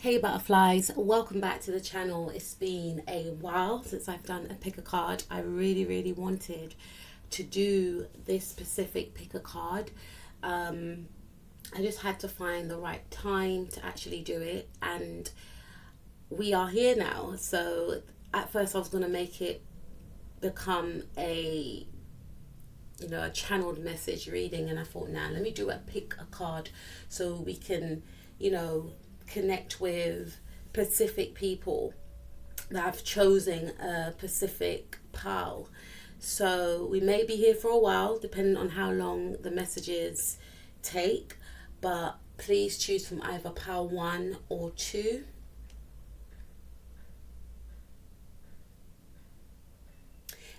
Hey butterflies, welcome back to the channel. It's been a while since I've done a pick a card. I really wanted to do this specific pick a card. I just had to find the right time to actually do it, and we are here now. So at first I was going to make it become a channeled message reading, and I thought, nah, let me do a pick a card so we can connect with Pacific people that have chosen a Pacific pal. So we may be here for a while, depending on how long the messages take. But please choose from either pal 1 or 2.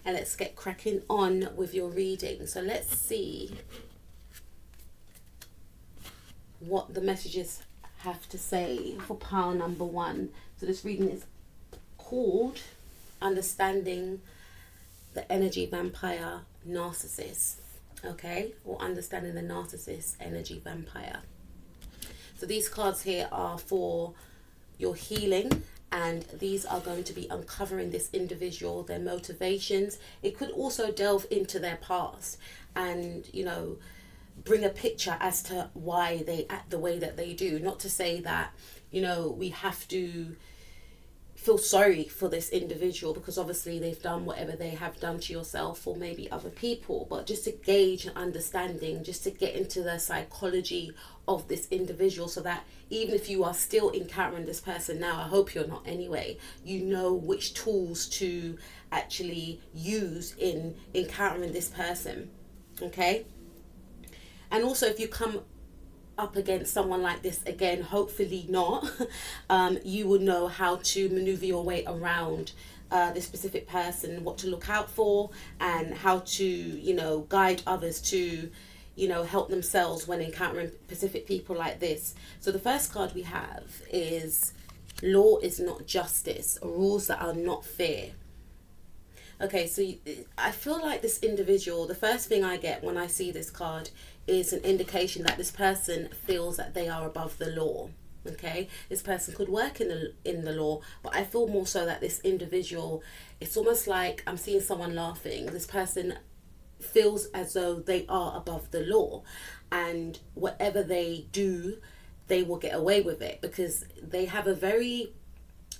And let's get cracking on with your reading. So let's see what the messages have to say for pile number 1. So this reading is called Understanding the Energy Vampire Narcissist. Okay, or Understanding the Narcissist Energy Vampire. So these cards here are for your healing, and these are going to be uncovering this individual, their motivations. It could also delve into their past and bring a picture as to why they act the way that they do. Not to say that we have to feel sorry for this individual, because obviously they've done whatever they have done to yourself or maybe other people, but just to gauge an understanding, just to get into the psychology of this individual, so that even if you are still encountering this person now, I hope you're not anyway, you know which tools to actually use in encountering this person. Okay. And also, if you come up against someone like this again, hopefully not, you will know how to maneuver your way around this specific person, what to look out for, and how to, guide others to, help themselves when encountering specific people like this. So the first card we have is Law is Not Justice, rules that are not fair. Okay, so I feel like this individual, the first thing I get when I see this card is an indication that this person feels that they are above the law. Okay, this person could work in the law, but I feel more so that this individual, it's almost like I'm seeing someone laughing. This person feels as though they are above the law, and whatever they do, they will get away with it because they have a very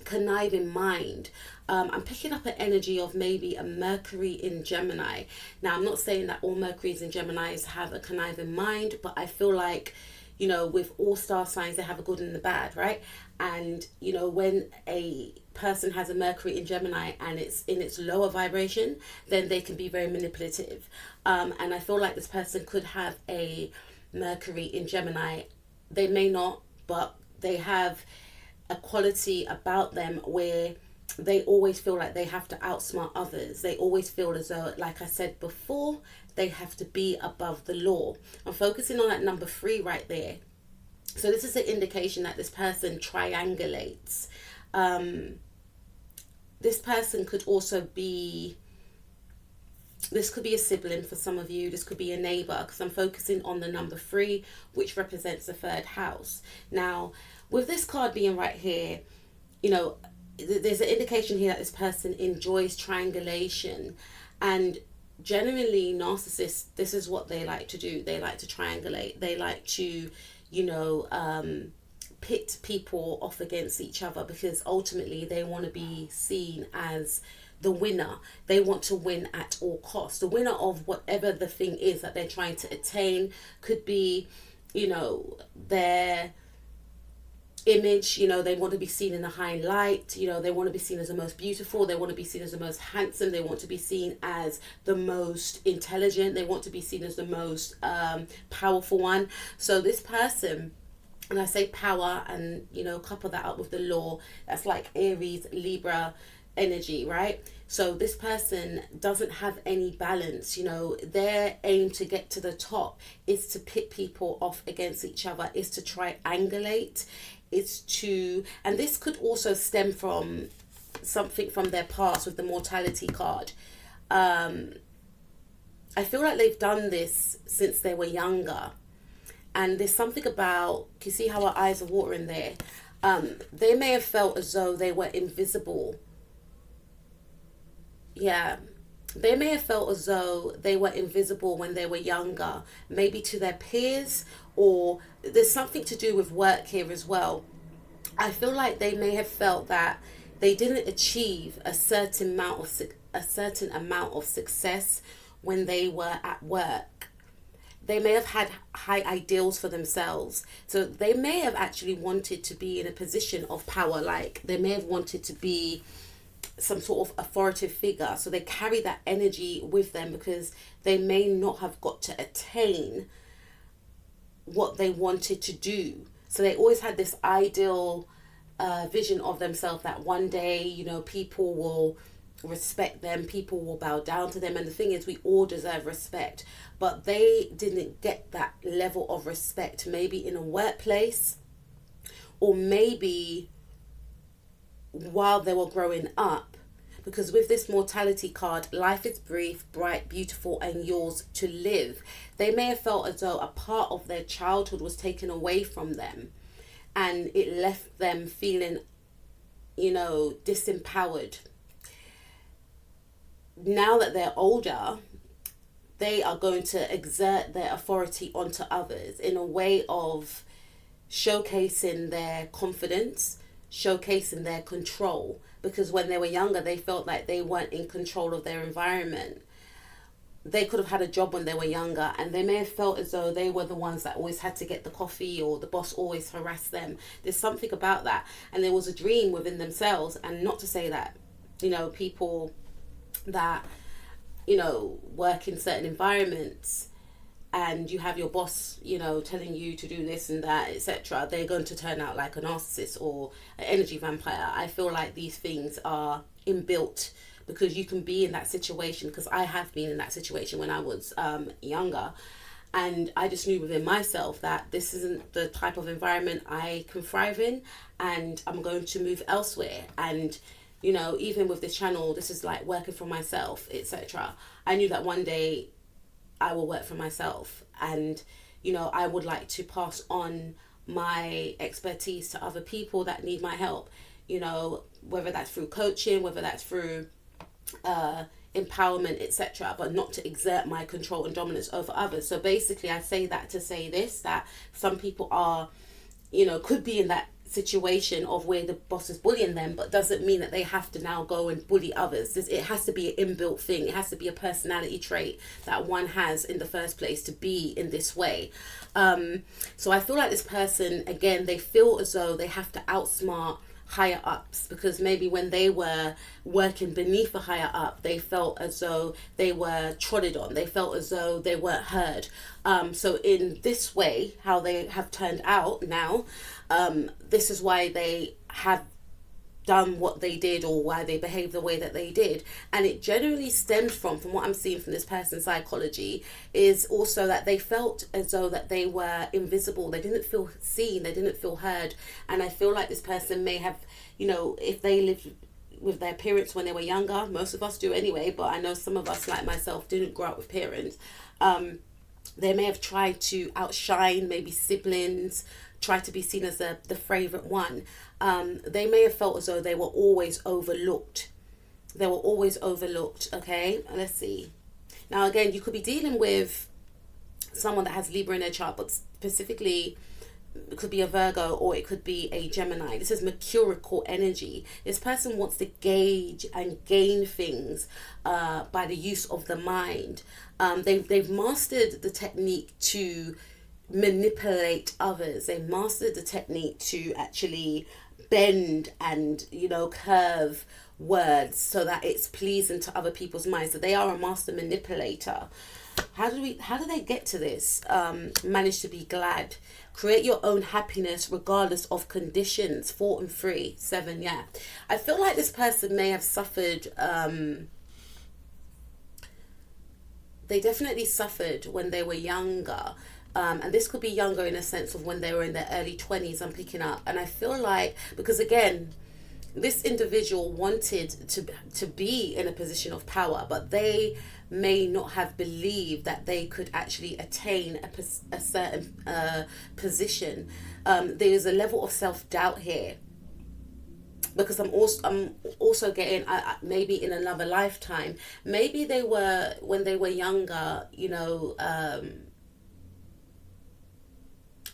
conniving mind. I'm picking up an energy of maybe a Mercury in Gemini. Now, I'm not saying that all Mercuries in Geminis have a conniving mind, but I feel like, with all star signs, they have a good and the bad, right? And, when a person has a Mercury in Gemini and it's in its lower vibration, then they can be very manipulative. And I feel like this person could have a Mercury in Gemini. They may not, but they have a quality about them where they always feel like they have to outsmart others. They always feel as though, like I said before, they have to be above the law. I'm focusing on that number 3 right there. So this is an indication that this person triangulates. This person could also be, this could be a sibling for some of you. This could be a neighbor, because I'm focusing on the number 3, which represents the 3rd house. Now, with this card being right here, there's an indication here that this person enjoys triangulation. And generally, narcissists, this is what they like to do. They like to triangulate. They like to, pit people off against each other, because ultimately they want to be seen as the winner. They want to win at all costs. The winner of whatever the thing is that they're trying to attain. Could be, their image, they want to be seen in a high light, they want to be seen as the most beautiful, they want to be seen as the most handsome, they want to be seen as the most intelligent, they want to be seen as the most powerful one. So this person, and I say power and couple that up with the law, that's like Aries, Libra energy, right? So this person doesn't have any balance. Their aim to get to the top is to pit people off against each other, is to triangulate, is to, and this could also stem from something from their past with the mortality card. I feel like they've done this since they were younger. And there's something about, you see how her eyes are watering there? They may have felt as though they were invisible. Yeah. They may have felt as though they were invisible when they were younger, maybe to their peers, or there's something to do with work here as well. I feel like they may have felt that they didn't achieve a certain amount of success when they were at work. They may have had high ideals for themselves. So they may have actually wanted to be in a position of power, like they may have wanted to be some sort of authoritative figure. So they carry that energy with them because they may not have got to attain what they wanted to do. So they always had this ideal vision of themselves that one day, you know, people will respect them, people will bow down to them. And the thing is, we all deserve respect, but they didn't get that level of respect, maybe in a workplace, or maybe while they were growing up. Because with this mortality card, life is brief, bright, beautiful, and yours to live. They may have felt as though a part of their childhood was taken away from them, and it left them feeling, you know, disempowered. Now that they're older, they are going to exert their authority onto others in a way of showcasing their confidence, showcasing their control. Because when they were younger, they felt like they weren't in control of their environment. They could have had a job when they were younger, and they may have felt as though they were the ones that always had to get the coffee, or the boss always harassed them. There's something about that. And there was a dream within themselves. And not to say that, you know, people that, you know, work in certain environments and you have your boss, you know, telling you to do this and that, etc., they're going to turn out like a narcissist or an energy vampire. I feel like these things are inbuilt, because you can be in that situation, because I have been in that situation when I was younger, and I just knew within myself that this isn't the type of environment I can thrive in, and I'm going to move elsewhere. And you know, even with this channel, this is like working for myself, etc. I knew that one day I will work for myself, and you know, I would like to pass on my expertise to other people that need my help, you know, whether that's through coaching, whether that's through empowerment, etc., but not to exert my control and dominance over others. So basically, I say that to say this, that some people are, you know, could be in that situation of where the boss is bullying them, but doesn't mean that they have to now go and bully others. It has to be an inbuilt thing. It has to be a personality trait that one has in the first place to be in this way. So I feel like this person, again, they feel as though they have to outsmart higher ups, because maybe when they were working beneath a higher up, they felt as though they were trodden on, they felt as though they weren't heard. So in this way, how they have turned out now, this is why they have done what they did, or why they behaved the way that they did. And it generally stems from what I'm seeing from this person's psychology, is also that they felt as though that they were invisible. They didn't feel seen, they didn't feel heard. And I feel like this person may have, you know, if they lived with their parents when they were younger, most of us do anyway, but I know some of us, like myself, didn't grow up with parents. They may have tried to outshine maybe siblings, try to be seen as the favorite one. They may have felt as though they were always overlooked. They were always overlooked. Okay, let's see. Now again, you could be dealing with someone that has Libra in their chart, but specifically it could be a Virgo, or it could be a Gemini. This is mercurial energy. This person wants to gauge and gain things by the use of the mind. They've mastered the technique to manipulate others. They mastered the technique to actually bend and, you know, curve words so that it's pleasing to other people's minds. So they are a master manipulator. How do they get to this? Manage to be glad. Create your own happiness regardless of conditions. 4 and 3. 7, yeah. I feel like this person may have suffered, they definitely suffered when they were younger. And this could be younger in a sense of when they were in their early 20s, I'm picking up. And I feel like, because again, this individual wanted to be in a position of power, but they may not have believed that they could actually attain a certain position. there is a level of self-doubt here, because I'm also getting, maybe in another lifetime, maybe they were, when they were younger, you know,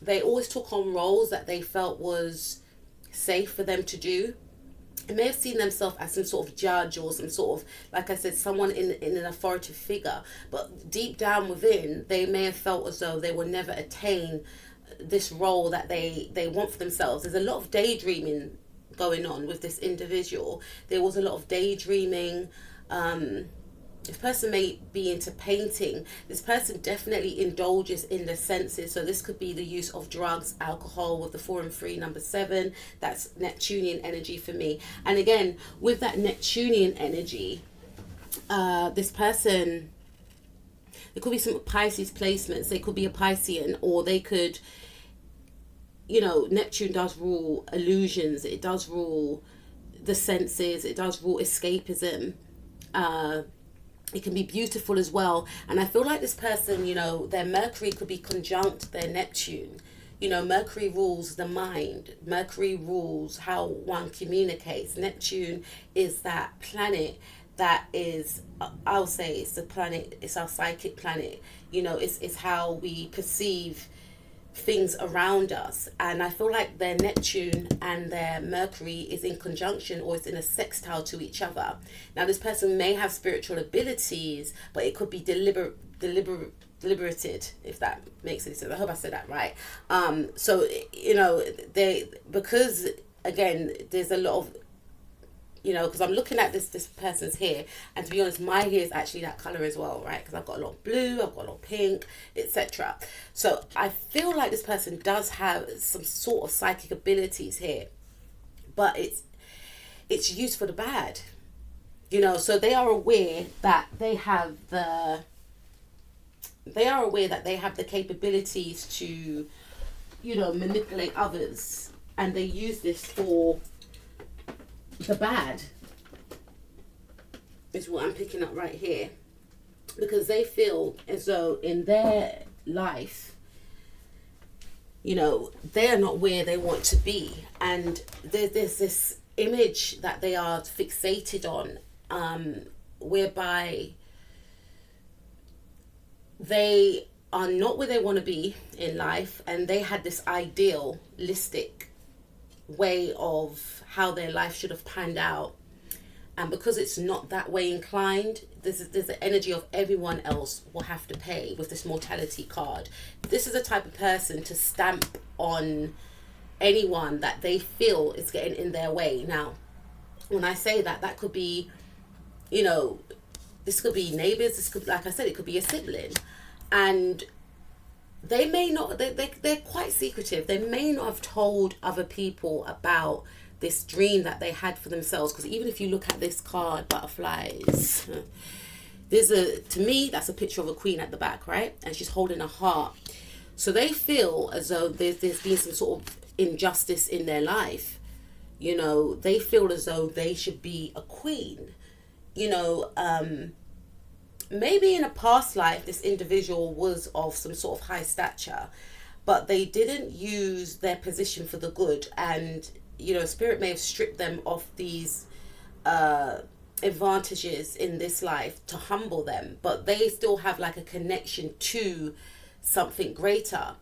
they always took on roles that they felt was safe for them to do. They may have seen themselves as some sort of judge, or some sort of, like I said, someone in an authoritative figure. But deep down within, they may have felt as though they will never attain this role that they want for themselves. There's a lot of daydreaming going on with this individual. There was a lot of daydreaming. This person may be into painting. This person definitely indulges in the senses. So this could be the use of drugs, alcohol, with the 4 and 3, number 7. That's Neptunian energy for me. And again, with that Neptunian energy, this person, there could be some Pisces placements. They could be a Piscean, or they could, you know, Neptune does rule illusions. It does rule the senses. It does rule escapism. It can be beautiful as well. And I feel like this person, you know, their Mercury could be conjunct their Neptune. You know, Mercury rules the mind. Mercury rules how one communicates. Neptune is that planet that is, I'll say it's the planet, it's our psychic planet. You know, it's how we perceive things around us. And I feel like their Neptune and their Mercury is in conjunction, or it's in a sextile to each other. Now this person may have spiritual abilities, but it could be deliberated, if that makes any sense. I hope I said that right. So, you know, because again, there's a lot of, you know, because I'm looking at this person's hair, and to be honest, my hair is actually that color as well, right? Because I've got a lot of blue, I've got a lot of pink, etc. So I feel like this person does have some sort of psychic abilities here, but it's used for the bad, you know. So they are aware that they have the capabilities to, you know, manipulate others, and they use this for the bad, is what I'm picking up right here, because they feel as though in their life, you know, they're not where they want to be, and there's this image that they are fixated on, whereby they are not where they want to be in life, and they had this idealistic way of how their life should have panned out, and because it's not that way inclined, there's the energy of everyone else will have to pay with this mortality card. This is the type of person to stamp on anyone that they feel is getting in their way. Now when I say that, that could be, you know, this could be neighbors, this could, like I said, it could be a sibling, and they may not, they're quite secretive. They may not have told other people about this dream that they had for themselves. Because even if you look at this card, butterflies, to me, that's a picture of a queen at the back, right? And she's holding a heart. So they feel as though there's been some sort of injustice in their life. You know, they feel as though they should be a queen. You know, maybe in a past life, this individual was of some sort of high stature, but they didn't use their position for the good. And, you know, spirit may have stripped them of these advantages in this life to humble them, but they still have like a connection to something greater.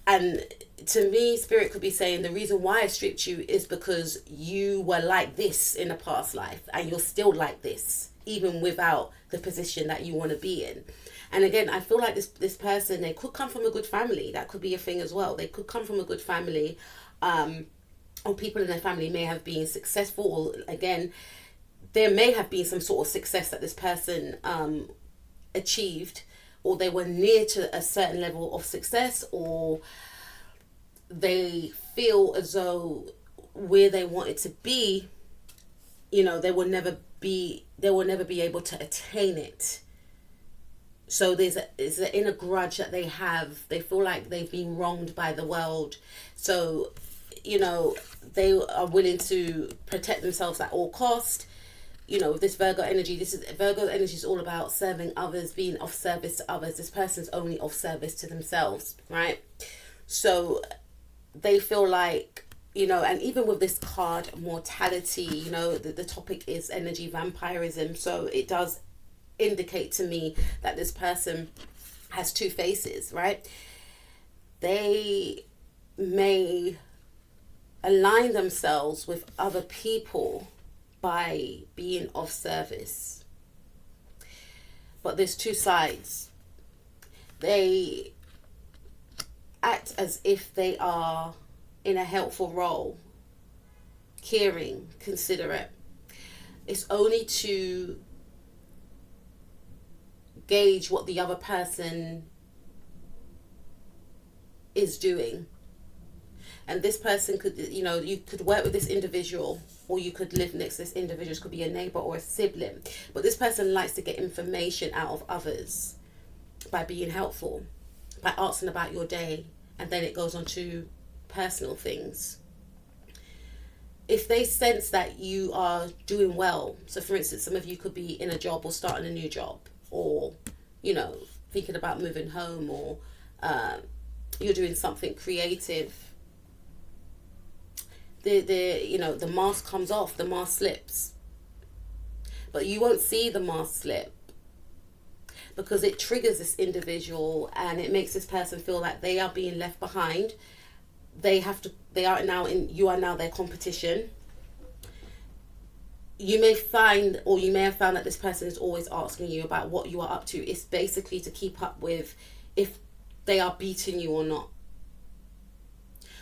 And to me, spirit could be saying the reason why I stripped you is because you were like this in a past life, and you're still like this, even without the position that you want to be in. And again, I feel like this person, they could come from a good family. That could be a thing as well. They could come from a good family, or people in their family may have been successful, or again, there may have been some sort of success that this person achieved, or they were near to a certain level of success, or they feel as though where they wanted to be, you know, they will never be able to attain it. So there's an inner grudge that they have. They feel like they've been wronged by the world. So, you know, they are willing to protect themselves at all cost. You know, this Virgo energy is all about serving others, being of service to others. This person's only of service to themselves, right? So they feel like, and even with this card, mortality, the topic is energy vampirism. So it does indicate to me that this person has two faces, right? They may align themselves with other people by being of service. But there's two sides. They act as if they are in a helpful role, caring, considerate. It's only to gauge what the other person is doing. And this person could, you could work with this individual, or you could live next to this individual. This could be a neighbor or a sibling. But this person likes to get information out of others by being helpful, by asking about your day, and then it goes on to personal things. If they sense that you are doing well, so for instance, some of you could be in a job or starting a new job, or, thinking about moving home, or you're doing something creative, the mask comes off, the mask slips. But you won't see the mask slip because it triggers this individual, and it makes this person feel like they are being left behind. You are now their competition. You may find, or you may have found, that this person is always asking you about what you are up to. It's basically to keep up with if they are beating you or not.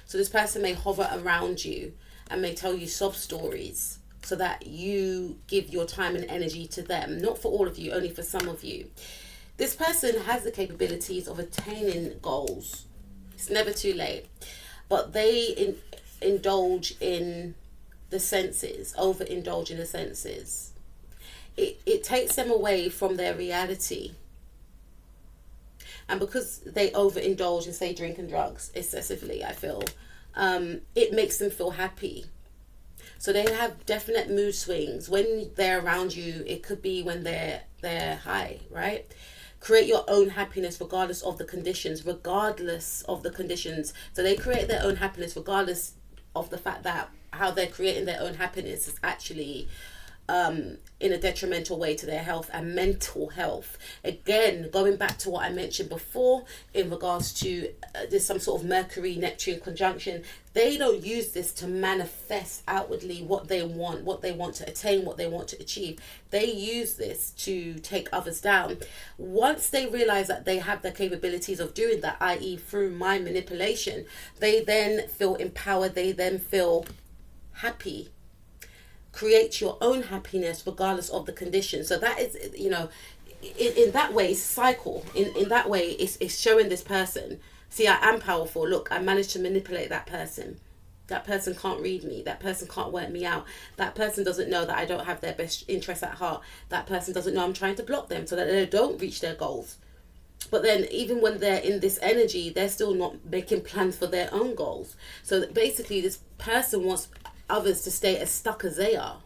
So this person may hover around you and may tell you sob stories so that you give your time and energy to them. Not for all of you, only for some of you. This person has the capabilities of attaining goals. It's never too late. But they indulge in the senses, overindulge in the senses. It takes them away from their reality. And because they overindulge in, say, drinking drugs excessively, I feel, it makes them feel happy. So they have definite mood swings. When they're around you, it could be when they're high, right? Create your own happiness regardless of the conditions, So they create their own happiness regardless of the fact that how they're creating their own happiness is actually in a detrimental way to their health and mental health. Again, going back to what I mentioned before in regards to there's some sort of Mercury-Neptune conjunction. They don't use this to manifest outwardly what they want to attain, what they want to achieve. They use this to take others down. Once they realize that they have the capabilities of doing that, i.e. through mind manipulation, they then feel empowered, they then feel happy. Create your own happiness regardless of the conditions. So that is, in that way, it's a cycle. In that way, it's showing this person, see, I am powerful. Look, I managed to manipulate that person. That person can't read me. That person can't work me out. That person doesn't know that I don't have their best interests at heart. That person doesn't know I'm trying to block them so that they don't reach their goals. But then even when they're in this energy, they're still not making plans for their own goals. So basically, this person wants others to stay as stuck as they are.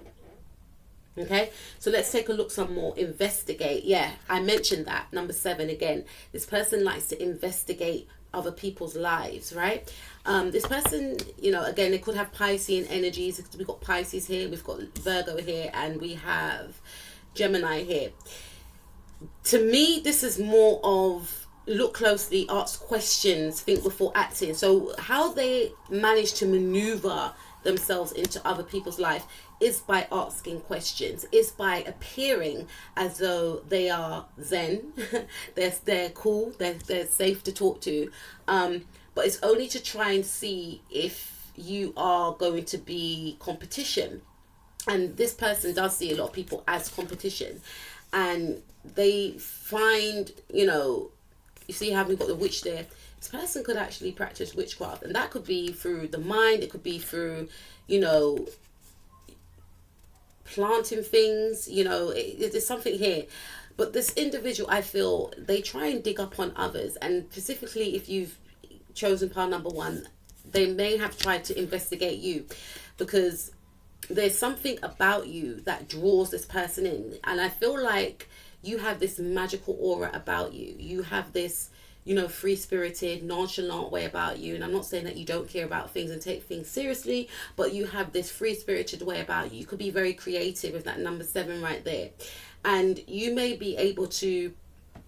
Okay, so let's take a look some more. Investigate. Yeah, I mentioned that. Number 7 again. This person likes to investigate other people's lives, right? This person, again, they could have Piscean energies. We've got Pisces here, we've got Virgo here, and we have Gemini here. To me, this is more of look closely, ask questions, think before acting. So how they manage to maneuver themselves into other people's life is by asking questions, is by appearing as though they are zen, they're cool, they're safe to talk to, but it's only to try and see if you are going to be competition. And this person does see a lot of people as competition, and they find, you see how we've got the witch there. This person could actually practice witchcraft, and that could be through the mind, it could be through, planting things, there's something here. But this individual, I feel, they try and dig up on others, and specifically if you've chosen pile number 1, they may have tried to investigate you, because there's something about you that draws this person in. And I feel like you have this magical aura about you. You have this, free-spirited, nonchalant way about you. And I'm not saying that you don't care about things and take things seriously, but you have this free-spirited way about you. You could be very creative with that number 7 right there. And you may be able to,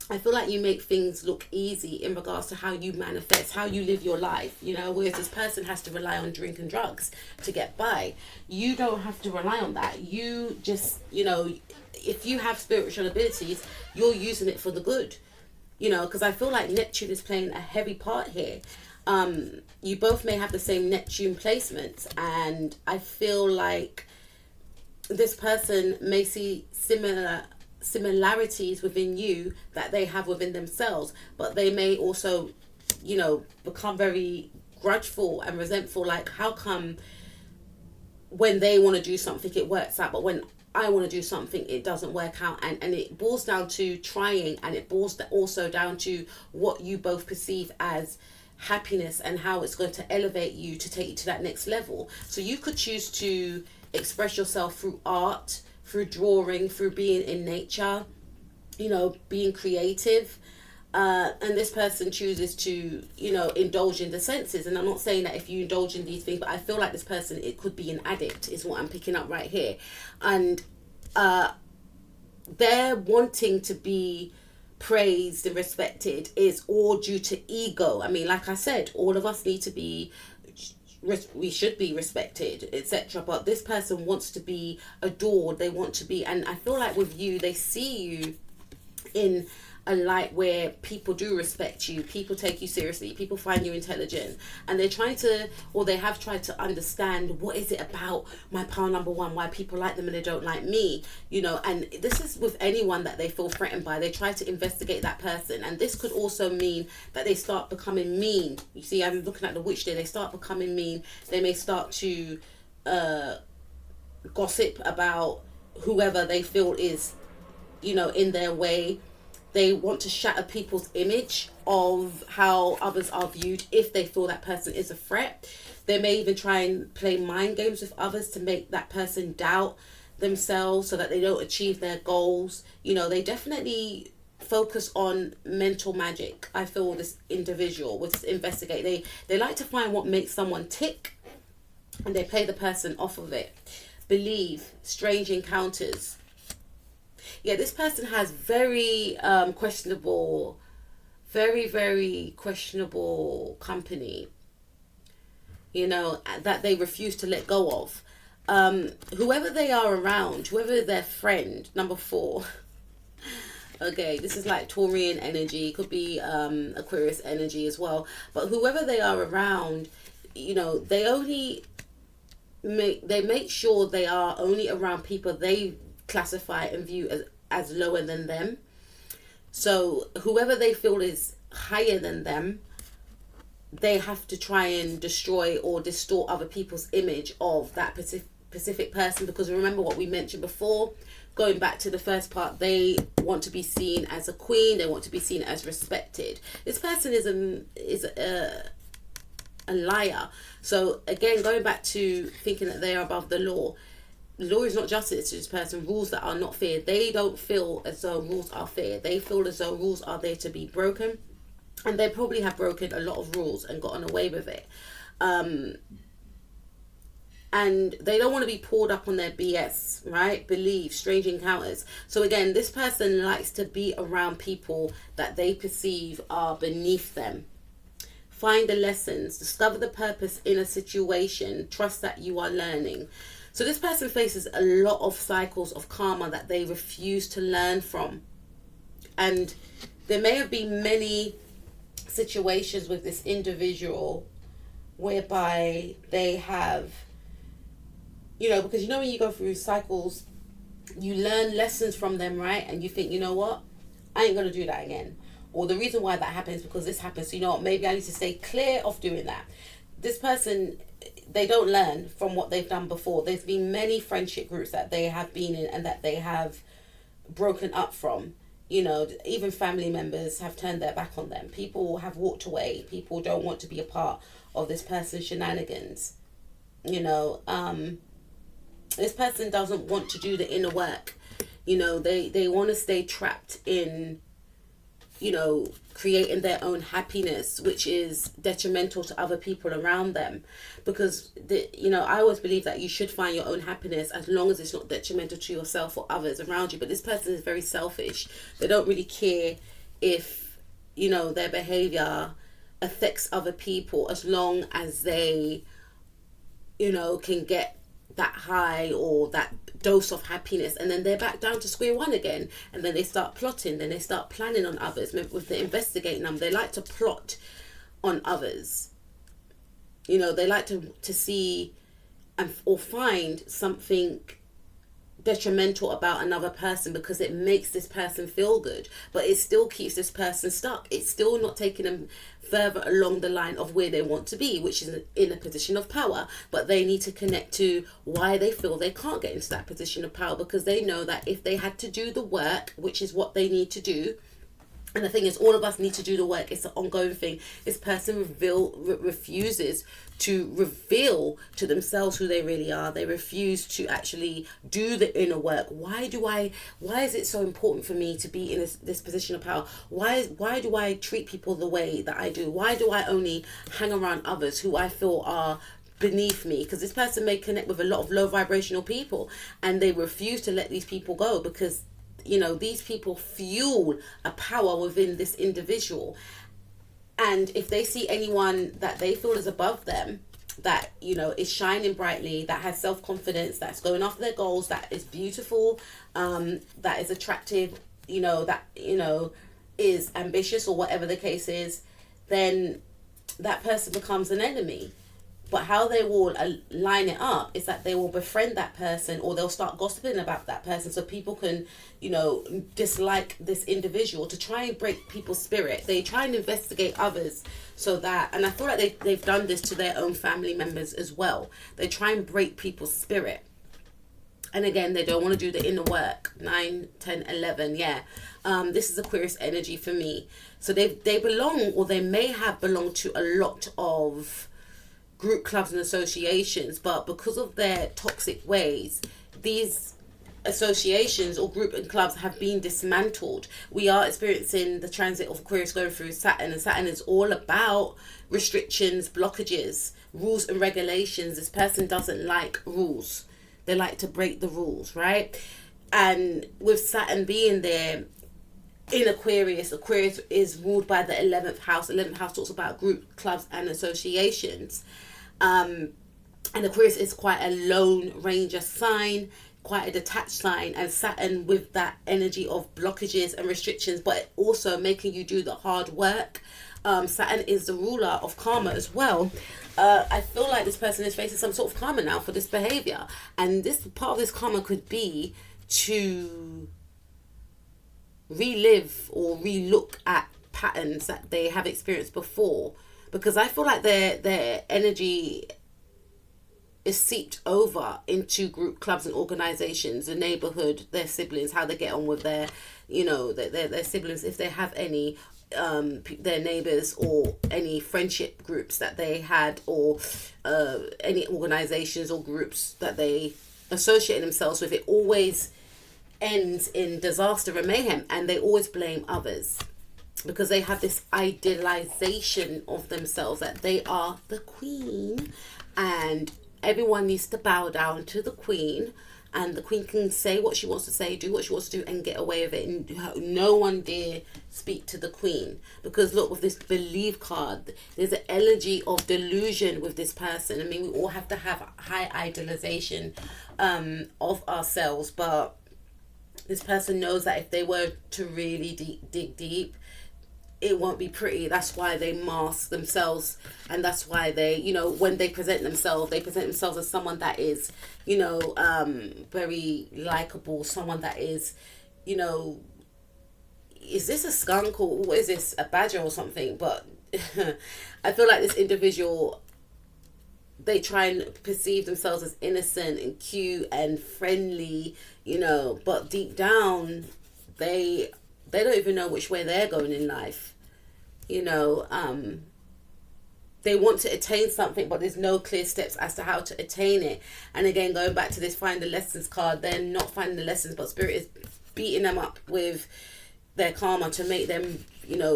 I feel like you make things look easy in regards to how you manifest, how you live your life, whereas this person has to rely on drink and drugs to get by. You don't have to rely on that. You just, if you have spiritual abilities, you're using it for the good. Because I feel like Neptune is playing a heavy part here. You both may have the same Neptune placements, and I feel like this person may see similarities within you that they have within themselves, but they may also, become very grudgeful and resentful. Like, how come when they want to do something it works out, but when I want to do something it doesn't work out? And it boils down to trying, and it boils also down to what you both perceive as happiness and how it's going to elevate you to take you to that next level. So you could choose to express yourself through art, through drawing, through being in nature, being creative. And this person chooses to, indulge in the senses. And I'm not saying that if you indulge in these things, but I feel like this person, it could be an addict, is what I'm picking up right here. And they're wanting to be praised and respected is all due to ego. I mean, like I said, all of us need to be, we should be respected, etc. But this person wants to be adored. They want to be, and I feel like with you, they see you in a light where people do respect you, people take you seriously, people find you intelligent, and they're trying to, or they have tried to understand, what is it about my pile number 1, why people like them and they don't like me, and this is with anyone that they feel threatened by. They try to investigate that person, and this could also mean that they start becoming mean. You see, I'm looking at the witch there. They start becoming mean. They may start to gossip about whoever they feel is, in their way. They want to shatter people's image of how others are viewed if they feel that person is a threat. They may even try and play mind games with others to make that person doubt themselves so that they don't achieve their goals. They definitely focus on mental magic. I feel this individual would investigate. They like to find what makes someone tick, and they play the person off of it. Believe, strange encounters. Yeah, this person has very questionable, very, very questionable company, that they refuse to let go of. Whoever they are around, whoever their friend, number 4. Okay, this is like Taurian energy, could be Aquarius energy as well. But whoever they are around, they only make sure they are only around people they classify and view as lower than them. So whoever they feel is higher than them, they have to try and destroy or distort other people's image of that specific person. Because remember what we mentioned before, going back to the first part, they want to be seen as a queen. They want to be seen as respected. This person is a liar. So again, going back to thinking that they are above the law. Law is not justice to this person. Rules that are not fair. They don't feel as though rules are fair. They feel as though rules are there to be broken. And they probably have broken a lot of rules and gotten away with it. And they don't want to be pulled up on their BS, right? Believe, strange encounters. So again, this person likes to be around people that they perceive are beneath them. Find the lessons. Discover the purpose in a situation. Trust that you are learning. So this person faces a lot of cycles of karma that they refuse to learn from. And there may have been many situations with this individual whereby they have, because when you go through cycles, you learn lessons from them, right? And you think, what? I ain't going to do that again. Or the reason why that happens because this happens. So maybe I need to stay clear of doing that. This person, they don't learn from what they've done before. There's been many friendship groups that they have been in and that they have broken up from. Even family members have turned their back on them. People have walked away. People don't want to be a part of this person's shenanigans. This person doesn't want to do the inner work. They want to stay trapped in creating their own happiness, which is detrimental to other people around them. Because I always believe that you should find your own happiness as long as it's not detrimental to yourself or others around you. But this person is very selfish. They don't really care if their behavior affects other people, as long as they can get that high or that dose of happiness, and then they're back down to square one again, and then they start plotting, then they start planning on others. With the investigating them, they like to plot on others. They like to see or find something detrimental about another person, because it makes this person feel good, but it still keeps this person stuck. It's still not taking them further along the line of where they want to be, which is in a position of power. But they need to connect to why they feel they can't get into that position of power, because they know that if they had to do the work, which is what they need to do, and the thing is, all of us need to do the work. It's an ongoing thing. This person refuses to reveal to themselves who they really are. They refuse to actually do the inner work. Why is it so important for me to be in this position of power? Why do I treat people the way that I do? Why do I only hang around others who I feel are beneath me? Because this person may connect with a lot of low vibrational people, and they refuse to let these people go, because these people fuel a power within this individual. And if they see anyone that they feel is above them, that is shining brightly, that has self-confidence, that's going after their goals, that is beautiful, that is attractive, that is ambitious, or whatever the case is, then that person becomes an enemy. But how they will line it up is that they will befriend that person, or they'll start gossiping about that person, so people can, dislike this individual, to try and break people's spirit. They try and investigate others, so that, and I feel like they've done this to their own family members as well. They try and break people's spirit. And again, they don't want to do the inner work. 9, 10, 11, yeah. This is Aquarius energy for me. So they belong, or they may have belonged to a lot of group clubs and associations, but because of their toxic ways, these associations or group and clubs have been dismantled. We are experiencing the transit of Aquarius going through Saturn, and Saturn is all about restrictions, blockages, rules and regulations. This person doesn't like rules. They like to break the rules, right? And with Saturn being there in Aquarius is ruled by the 11th house. 11th house talks about group, clubs and associations. And Aquarius is quite a lone ranger sign, quite a detached sign, and Saturn with that energy of blockages and restrictions, but also making you do the hard work. Saturn is the ruler of karma as well. I feel like this person is facing some sort of karma now for this behavior, and this part of this karma could be to relive or relook at patterns that they have experienced before, because I feel like their energy is seeped over into group, clubs and organizations, the neighborhood, their siblings, how they get on with their their siblings, if they have any, their neighbors, or any friendship groups that they had, or any organizations or groups that they associate themselves with. It always ends in disaster and mayhem, and they always blame others, because they have this idealization of themselves that they are the queen, and everyone needs to bow down to the queen, and the queen can say what she wants to say, do what she wants to do, and get away with it, and no one dare speak to the queen. Because look, with this believe card, there's an energy of delusion with this person. I mean, we all have to have high idealization of ourselves, but this person knows that if they were to really dig deep, it won't be pretty. That's why they mask themselves, and that's why they, when they present themselves as someone that is, very likable, someone that is, is this a skunk, or what is this, a badger or something? But I feel like this individual, they try and perceive themselves as innocent and cute and friendly, but deep down, they don't even know which way they're going in life. They want to attain something, but there's no clear steps as to how to attain it. And again, going back to this find the lessons card, they're not finding the lessons, but Spirit is beating them up with their karma to make them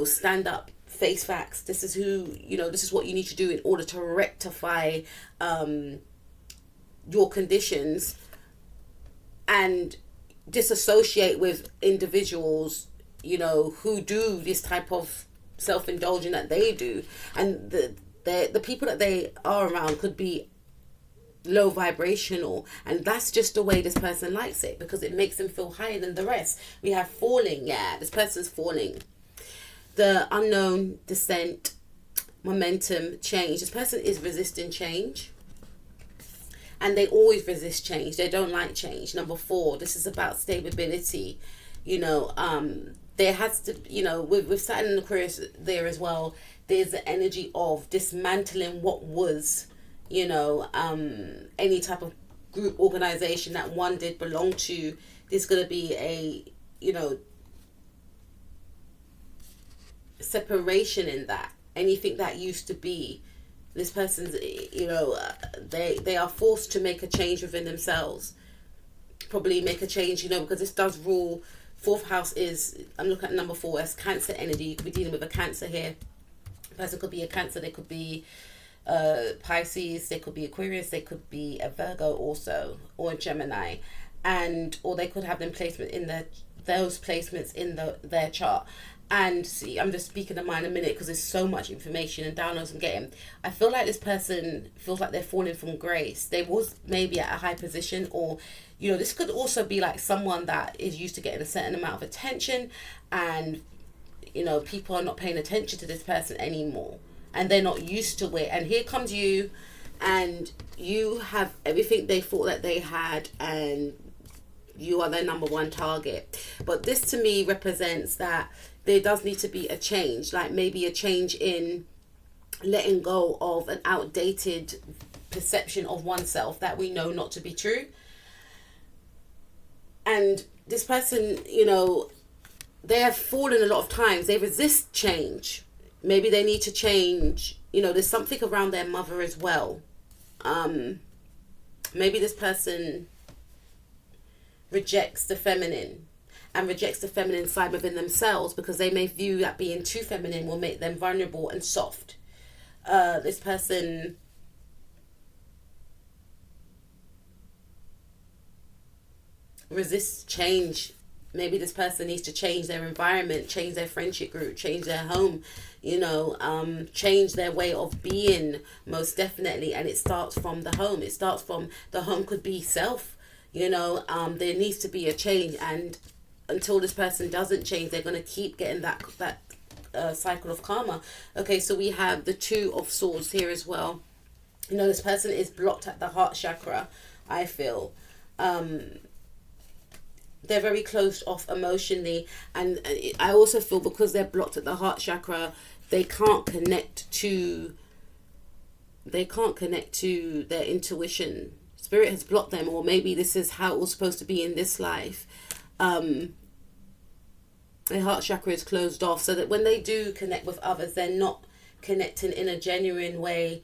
stand up, face facts. This is who, this is what you need to do in order to rectify your conditions, and disassociate with individuals, who do this type of self-indulging that they do. And the people that they are around could be low vibrational, and that's just the way this person likes it, because it makes them feel higher than the rest. We have falling. This person's falling. The unknown, descent, momentum, change. This person is resisting change, and they always resist change. They don't like change. Number 4, this is about stability. There has to, with Saturn in Aquarius there as well, there's the energy of dismantling what was, any type of group, organization that one did belong to. There's going to be a, separation in that. Anything that used to be, this person's, they are forced to make a change within themselves. Probably make a change, because this does rule. 4th house is, I'm looking at number 4 as Cancer energy. You could be dealing with a Cancer here. The person could be a Cancer. They could be Pisces. They could be Aquarius. They could be a Virgo also, or a Gemini, or they could have them placement in those placements in their chart. And see, I'm just speaking of mine a minute because there's so much information and downloads I'm getting. I feel like this person feels like they're falling from grace. They was maybe at a high position, or this could also be like someone that is used to getting a certain amount of attention, and people are not paying attention to this person anymore, and they're not used to it. And here comes you, and you have everything they thought that they had, and you are their number 1 target. But this to me represents that there does need to be a change, like maybe a change in letting go of an outdated perception of oneself that we know not to be true. And this person, they have fallen a lot of times. They resist change. Maybe they need to change. There's something around their mother as well. Maybe this person rejects the feminine, and rejects the feminine side within themselves, because they may view that being too feminine will make them vulnerable and soft. This person resists change. Maybe this person needs to change their environment, change their friendship group, change their home, change their way of being, most definitely. And it starts from the home. It starts from the home. Could be self, there needs to be a change. And until this person doesn't change, they're going to keep getting that cycle of karma. Okay, so we have the 2 of Swords here as well. This person is blocked at the heart chakra, I feel. They're very closed off emotionally, and I also feel because they're blocked at the heart chakra, they can't connect to their intuition. Spirit has blocked them, or maybe this is how it was supposed to be in this life. The heart chakra is closed off, so that when they do connect with others, they're not connecting in a genuine way.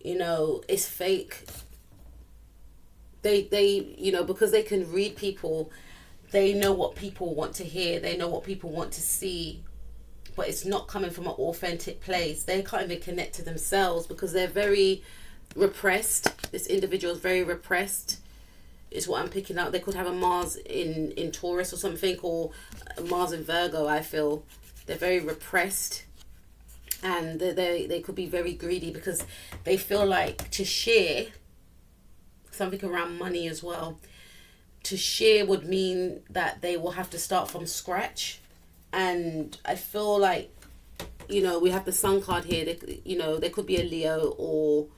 It's fake. They because they can read people, they know what people want to hear, they know what people want to see, but it's not coming from an authentic place. They can't even connect to themselves because they're very repressed. This individual is very repressed, is what I'm picking up. They could have a Mars in Taurus or something, or Mars in Virgo. I feel they're very repressed, and they could be very greedy because they feel like to share something around money as well. To share would mean that they will have to start from scratch, and I feel like we have the Sun card here. There could be a Leo, or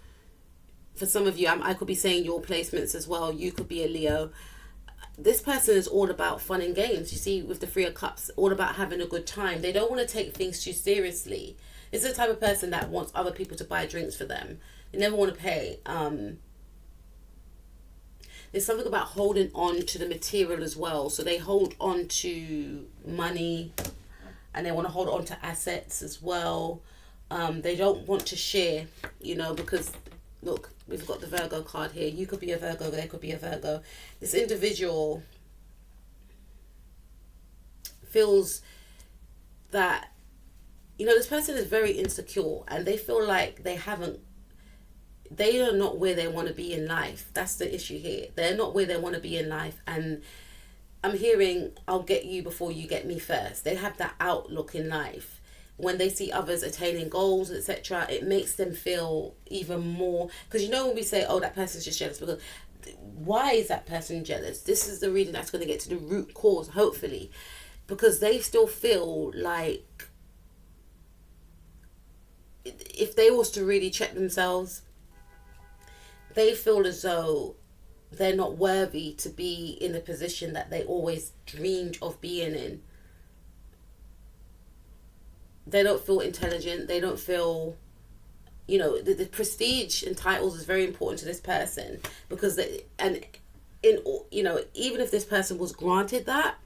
for some of you, I could be saying your placements as well. You could be a Leo. This person is all about fun and games. You see, with the 3 of Cups, all about having a good time. They don't want to take things too seriously. It's the type of person that wants other people to buy drinks for them. They never want to pay. There's something about holding on to the material as well. So they hold on to money, and they want to hold on to assets as well. They don't want to share, because look, we've got the Virgo card here. You could be a Virgo, they could be a Virgo. This individual feels that you know, this person is very insecure and they feel like they are not where they want to be in life. That's the issue here. They're not where they want to be in life. And I'm hearing, I'll get you before you get me first. They have that outlook in life. When they see others attaining goals, etc., it makes them feel even more. Because you know when we say, oh, that person's just jealous, because why is that person jealous? This is the reason that's going to get to the root cause, hopefully. Because they still feel like if they was to really check themselves, they feel as though they're not worthy to be in the position that they always dreamed of being in. They don't feel intelligent. They don't feel, you know, the prestige and titles is very important to this person, because you know, even if this person was granted that,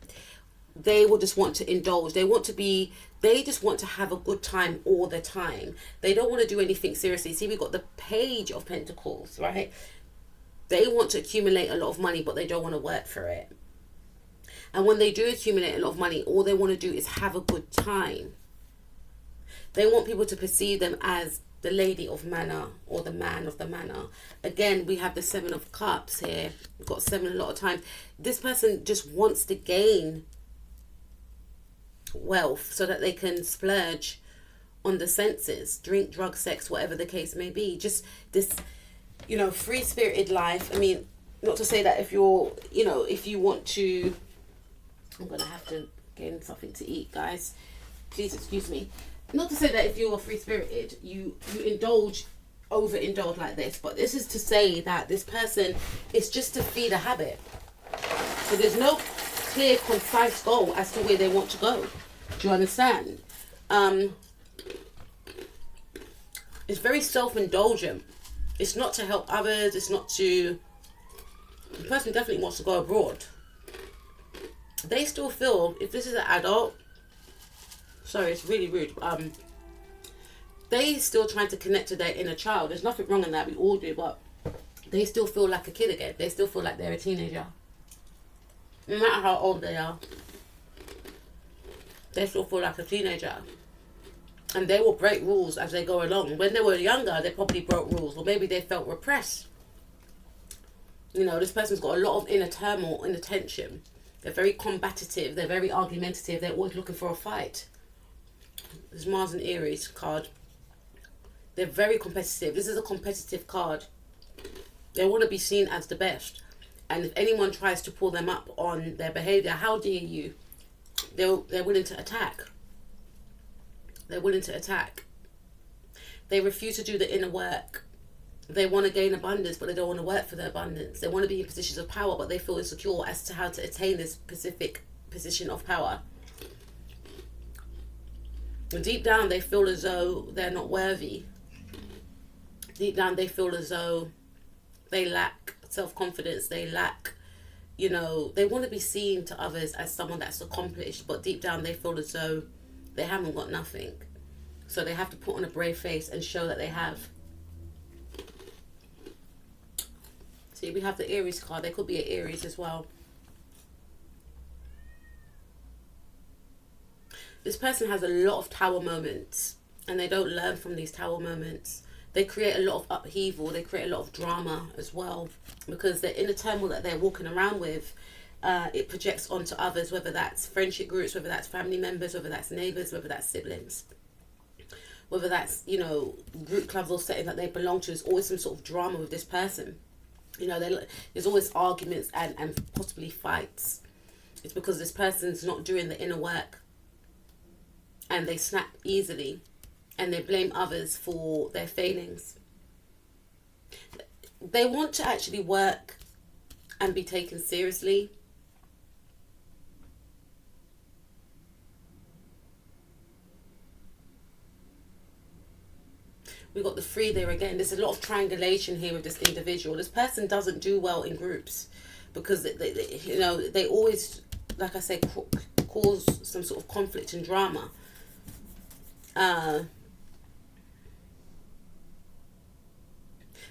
they will just want to indulge. They just want to have a good time all the time. They don't want to do anything seriously. See, we've got the Page of Pentacles, right? They want to accumulate a lot of money, but they don't want to work for it. And when they do accumulate a lot of money, all they want to do is have a good time. They want people to perceive them as the lady of manor or the man of the manor. Again, we have the Seven of Cups here. We've got 7 a lot of times. This person just wants to gain wealth so that they can splurge on the senses, drink, drug, sex, whatever the case may be. Just this, you know, free-spirited life. I mean, not to say that if you're, you know, if you want to, I'm going to have to gain something to eat, guys. Please excuse me. Not to say that if you're free-spirited, you overindulge like this, but this is to say that this person is just to feed a habit. So there's no clear, concise goal as to where they want to go. Do you understand? It's very self-indulgent. It's not to help others. It's not to... The person definitely wants to go abroad. They still feel, if this is an adult... Sorry, it's really rude. They still trying to connect to their inner child. There's nothing wrong in that. We all do, but they still feel like a kid again. They still feel like they're a teenager. No matter how old they are, they still feel like a teenager. And they will break rules as they go along. When they were younger, they probably broke rules, or maybe they felt repressed. You know, this person's got a lot of inner turmoil, inner tension. They're very combative. They're very argumentative. They're always looking for a fight. There's Mars and Aries card. They're very competitive. This is a competitive card. They want to be seen as the best. And if anyone tries to pull them up on their behaviour, how dare you? They're willing to attack. They're willing to attack. They refuse to do the inner work. They want to gain abundance, but they don't want to work for the abundance. They want to be in positions of power, but they feel insecure as to how to attain this specific position of power. And deep down, they feel as though they're not worthy. Deep down, they feel as though they lack self-confidence. They lack, you know, they want to be seen to others as someone that's accomplished, but deep down, they feel as though they haven't got nothing. So they have to put on a brave face and show that they have. See, we have the Aries card. There could be an Aries as well. This person has a lot of tower moments, and they don't learn from these tower moments. They create a lot of upheaval. They create a lot of drama as well, because the inner turmoil that they're walking around with, it projects onto others, whether that's friendship groups, whether that's family members, whether that's neighbours, whether that's siblings, whether that's, you know, group clubs or setting that they belong to. There's always some sort of drama with this person. You know, there's always arguments and possibly fights. It's because this person's not doing the inner work. And they snap easily. And they blame others for their failings. They want to actually work and be taken seriously. We got the 3 there again. There's a lot of triangulation here with this individual. This person doesn't do well in groups because they you know, they always, like I say, cause some sort of conflict and drama.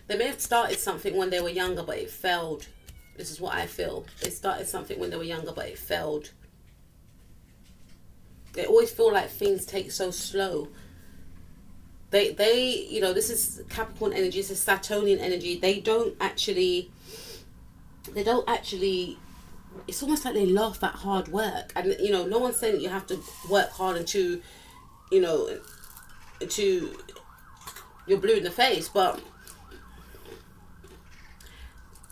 They may have started something when they were younger, but it failed. This is what I feel. They started something when they were younger, but it failed. They always feel like things take so slow. They you know, this is Capricorn energy, this is Saturnian energy. They don't actually, it's almost like they laugh at hard work. And, you know, no one's saying that you have to work hard until, you know, until you're blue in the face, but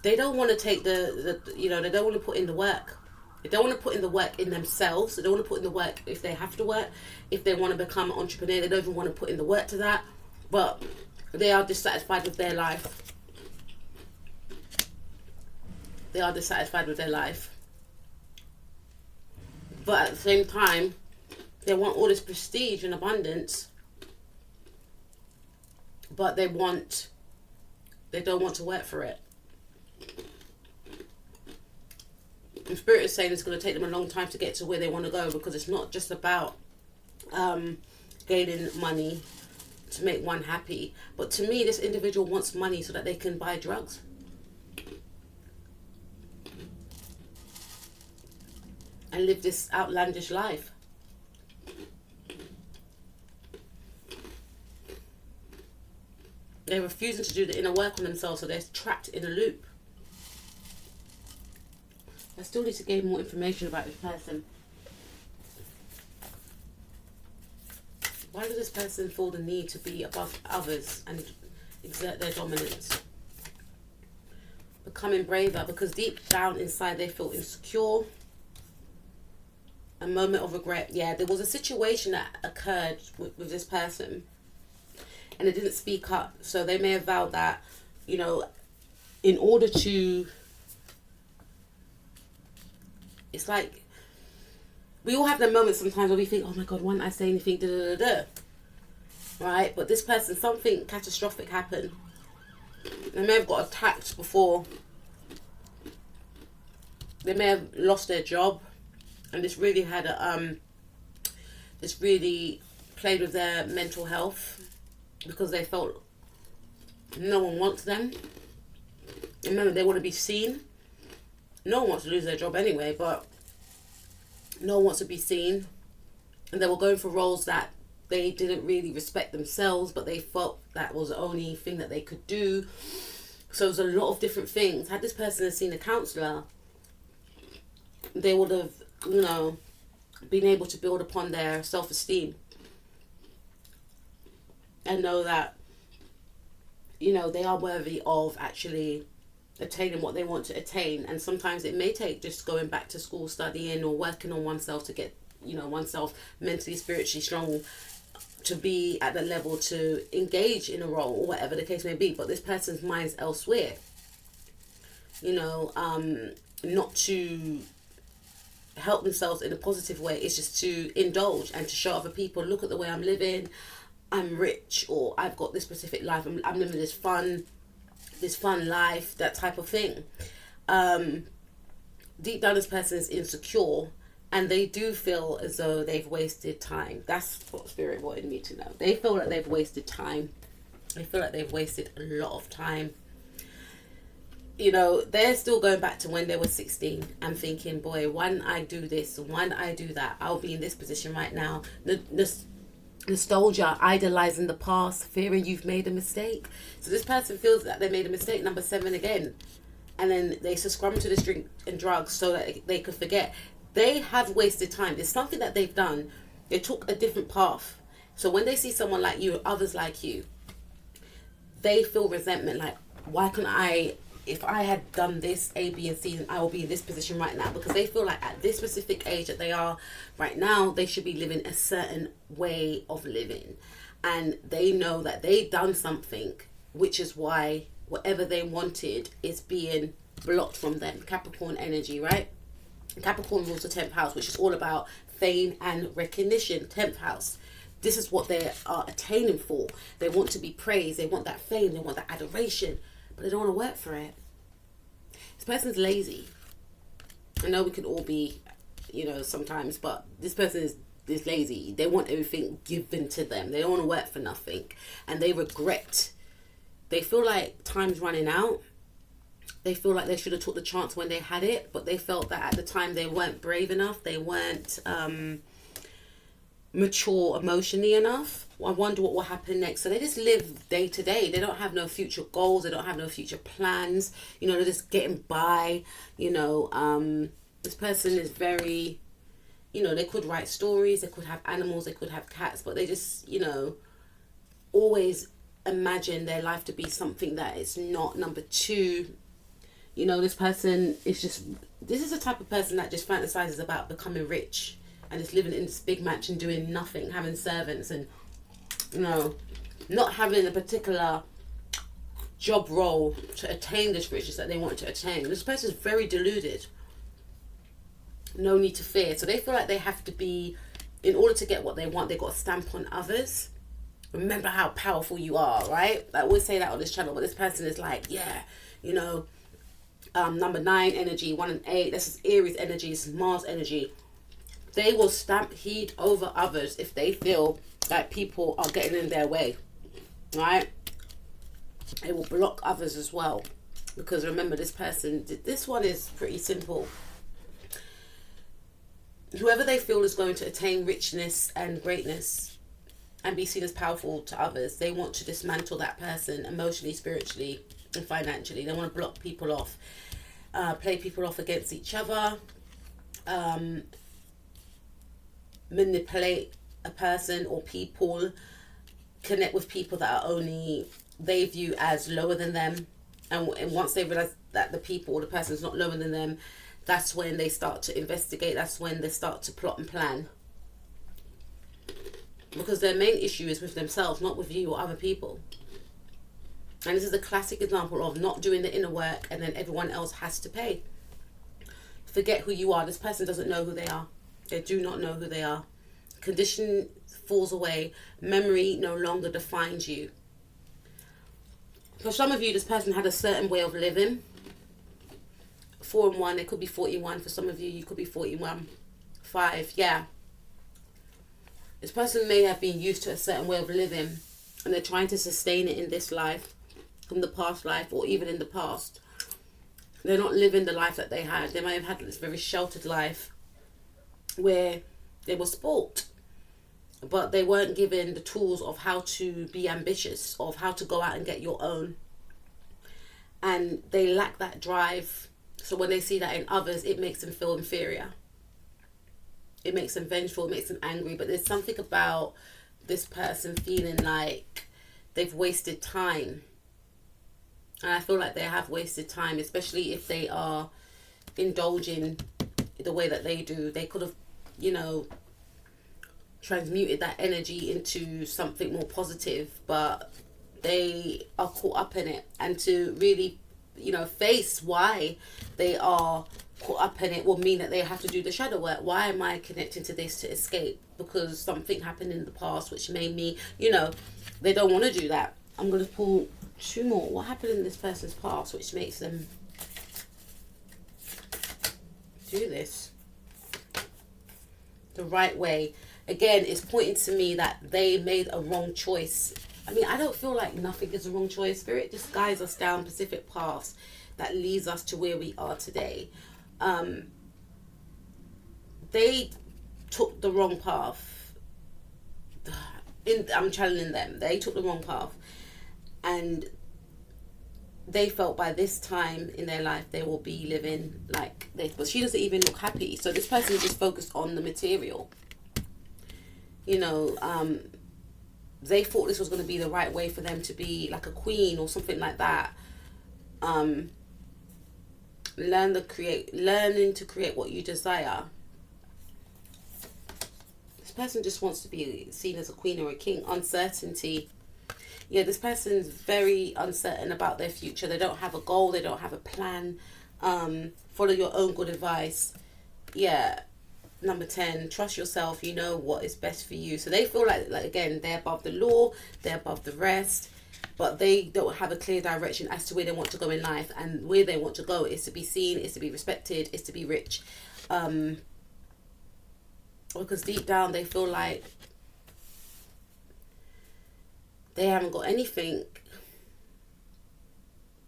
they don't want to take the you know, they don't want to put in the work. They don't want to put in the work in themselves. They don't want to put in the work if they have to work. If they want to become an entrepreneur, they don't even want to put in the work to that. But they are dissatisfied with their life. They are dissatisfied with their life. But at the same time, they want all this prestige and abundance. But they don't want to work for it. And Spirit is saying it's going to take them a long time to get to where they want to go, because it's not just about gaining money to make one happy. But to me, this individual wants money so that they can buy drugs. And live this outlandish life. They're refusing to do the inner work on themselves, so they're trapped in a loop. I still need to gain more information about this person. Why does this person feel the need to be above others and exert their dominance? Becoming braver, because deep down inside they feel insecure. A moment of regret. Yeah, there was a situation that occurred with this person and they didn't speak up. So they may have vowed that, you know, in order to... It's like, we all have the moments sometimes where we think, oh my God, why didn't I say anything, da da da da. Right? But this person, something catastrophic happened. They may have got attacked before. They may have lost their job. And this really had a, this really played with their mental health, because they felt no one wants them. Remember, they want to be seen. No one wants to lose their job anyway, but no one wants to be seen. And they were going for roles that they didn't really respect themselves, but they felt that was the only thing that they could do. So it was a lot of different things. Had this person seen a counsellor, they would have, you know, been able to build upon their self-esteem and know that, you know, they are worthy of actually attaining what they want to attain. And sometimes it may take just going back to school, studying, or working on oneself to get, you know, oneself mentally, spiritually strong to be at the level to engage in a role, or whatever the case may be. But this person's mind's elsewhere, you know, not to help themselves in a positive way. It's just to indulge and to show other people, look at the way I'm living, I'm rich, or I've got this specific life, I'm living this fun life, that type of thing. Deep down, this person is insecure, and they do feel as though they've wasted time. That's what Spirit wanted me to know. They feel like they've wasted time. They feel like they've wasted a lot of time. You know, they're still going back to when they were 16 and thinking, boy, when I do this, when I do that, I'll be in this position right now. Nostalgia, idolizing the past, fearing you've made a mistake. So this person feels that they made a mistake, number 7 again. And then they succumb to this drink and drugs so that they could forget. They have wasted time. There's something that they've done. They took a different path. So when they see someone like you, others like you, they feel resentment. Like, why can't I... If I had done this, A, B, and C, then I will be in this position right now. Because they feel like at this specific age that they are right now, they should be living a certain way of living. And they know that they've done something, which is why whatever they wanted is being blocked from them. Capricorn energy, right? Capricorn rules the 10th house, which is all about fame and recognition. 10th house. This is what they are attaining for. They want to be praised. They want that fame. They want that adoration. But they don't want to work for it. This person's lazy. I know we can all be, you know, sometimes, but this person is lazy. They want everything given to them. They don't want to work for nothing. And they regret. They feel like time's running out. They feel like they should have took the chance when they had it, but they felt that at the time they weren't brave enough. They weren't, mature emotionally enough. I wonder what will happen next. So they just live day to day. They don't have no future goals. They don't have no future plans. You know, they're just getting by. You know, this person is very, you know, they could write stories. They could have animals. They could have cats. But they just, you know, always imagine their life to be something that is not. Number two, you know, this person is just, this is the type of person that just fantasizes about becoming rich and just living in this big mansion doing nothing, having servants and, you know, not having a particular job role to attain this riches that they want to attain. This person is very deluded. No need to fear. So they feel like they have to be, in order to get what they want, they've got to stamp on others. Remember how powerful you are, right? I always say that on this channel, but this person is like, yeah, you know, number 9 energy, 1 and 8, this is Aries energy, this is Mars energy. They will stampede over others if they feel that people are getting in their way, right? They will block others as well. Because remember, this person, this one is pretty simple. Whoever they feel is going to attain richness and greatness and be seen as powerful to others, they want to dismantle that person emotionally, spiritually, and financially. They want to block people off, play people off against each other, manipulate a person or people, connect with people that are only they view as lower than them, and once they realize that the people or the person is not lower than them, that's when they start to investigate. That's when they start to plot and plan, because their main issue is with themselves, not with you or other people. And this is a classic example of not doing the inner work, and then everyone else has to pay. Forget who you are. This person doesn't know who they are. They do not know who they are. Condition falls away. Memory no longer defines you. For some of you, this person had a certain way of living. 4 and 1, it could be 41. For some of you, you could be 41. 5, yeah. This person may have been used to a certain way of living, and they're trying to sustain it in this life, from the past life, or even in the past. They're not living the life that they had. They might have had this very sheltered life where they were spoilt, but they weren't given the tools of how to be ambitious, of how to go out and get your own. And they lack that drive. So when they see that in others, it makes them feel inferior. It makes them vengeful, it makes them angry. But there's something about this person feeling like they've wasted time. And I feel like they have wasted time, especially if they are indulging the way that they do. They could have, you know, transmuted that energy into something more positive, but they are caught up in it. And to really, you know, face why they are caught up in it will mean that they have to do the shadow work. Why am I connecting to this to escape? Because something happened in the past which made me, you know, they don't want to do that. I'm going to pull 2 more. What happened in this person's past which makes them do this the right way? Again, it's pointing to me that they made a wrong choice. I mean, I don't feel like nothing is a wrong choice. Spirit just guides us down specific paths that leads us to where we are today. They took the wrong path. I'm channeling them. They took the wrong path. And they felt by this time in their life they will be living like this. But she doesn't even look happy. So this person is just focused on the material. You know, they thought this was going to be the right way for them to be like a queen or something like that. Learning to create what you desire. This person just wants to be seen as a queen or a king. Uncertainty. Yeah, this person's very uncertain about their future. They don't have a goal. They don't have a plan. Follow your own good advice. Yeah. Number 10, trust yourself. You know what is best for you. So they feel like again, they're above the law. They're above the rest. But they don't have a clear direction as to where they want to go in life. And where they want to go is to be seen, is to be respected, is to be rich. Because deep down they feel like they haven't got anything.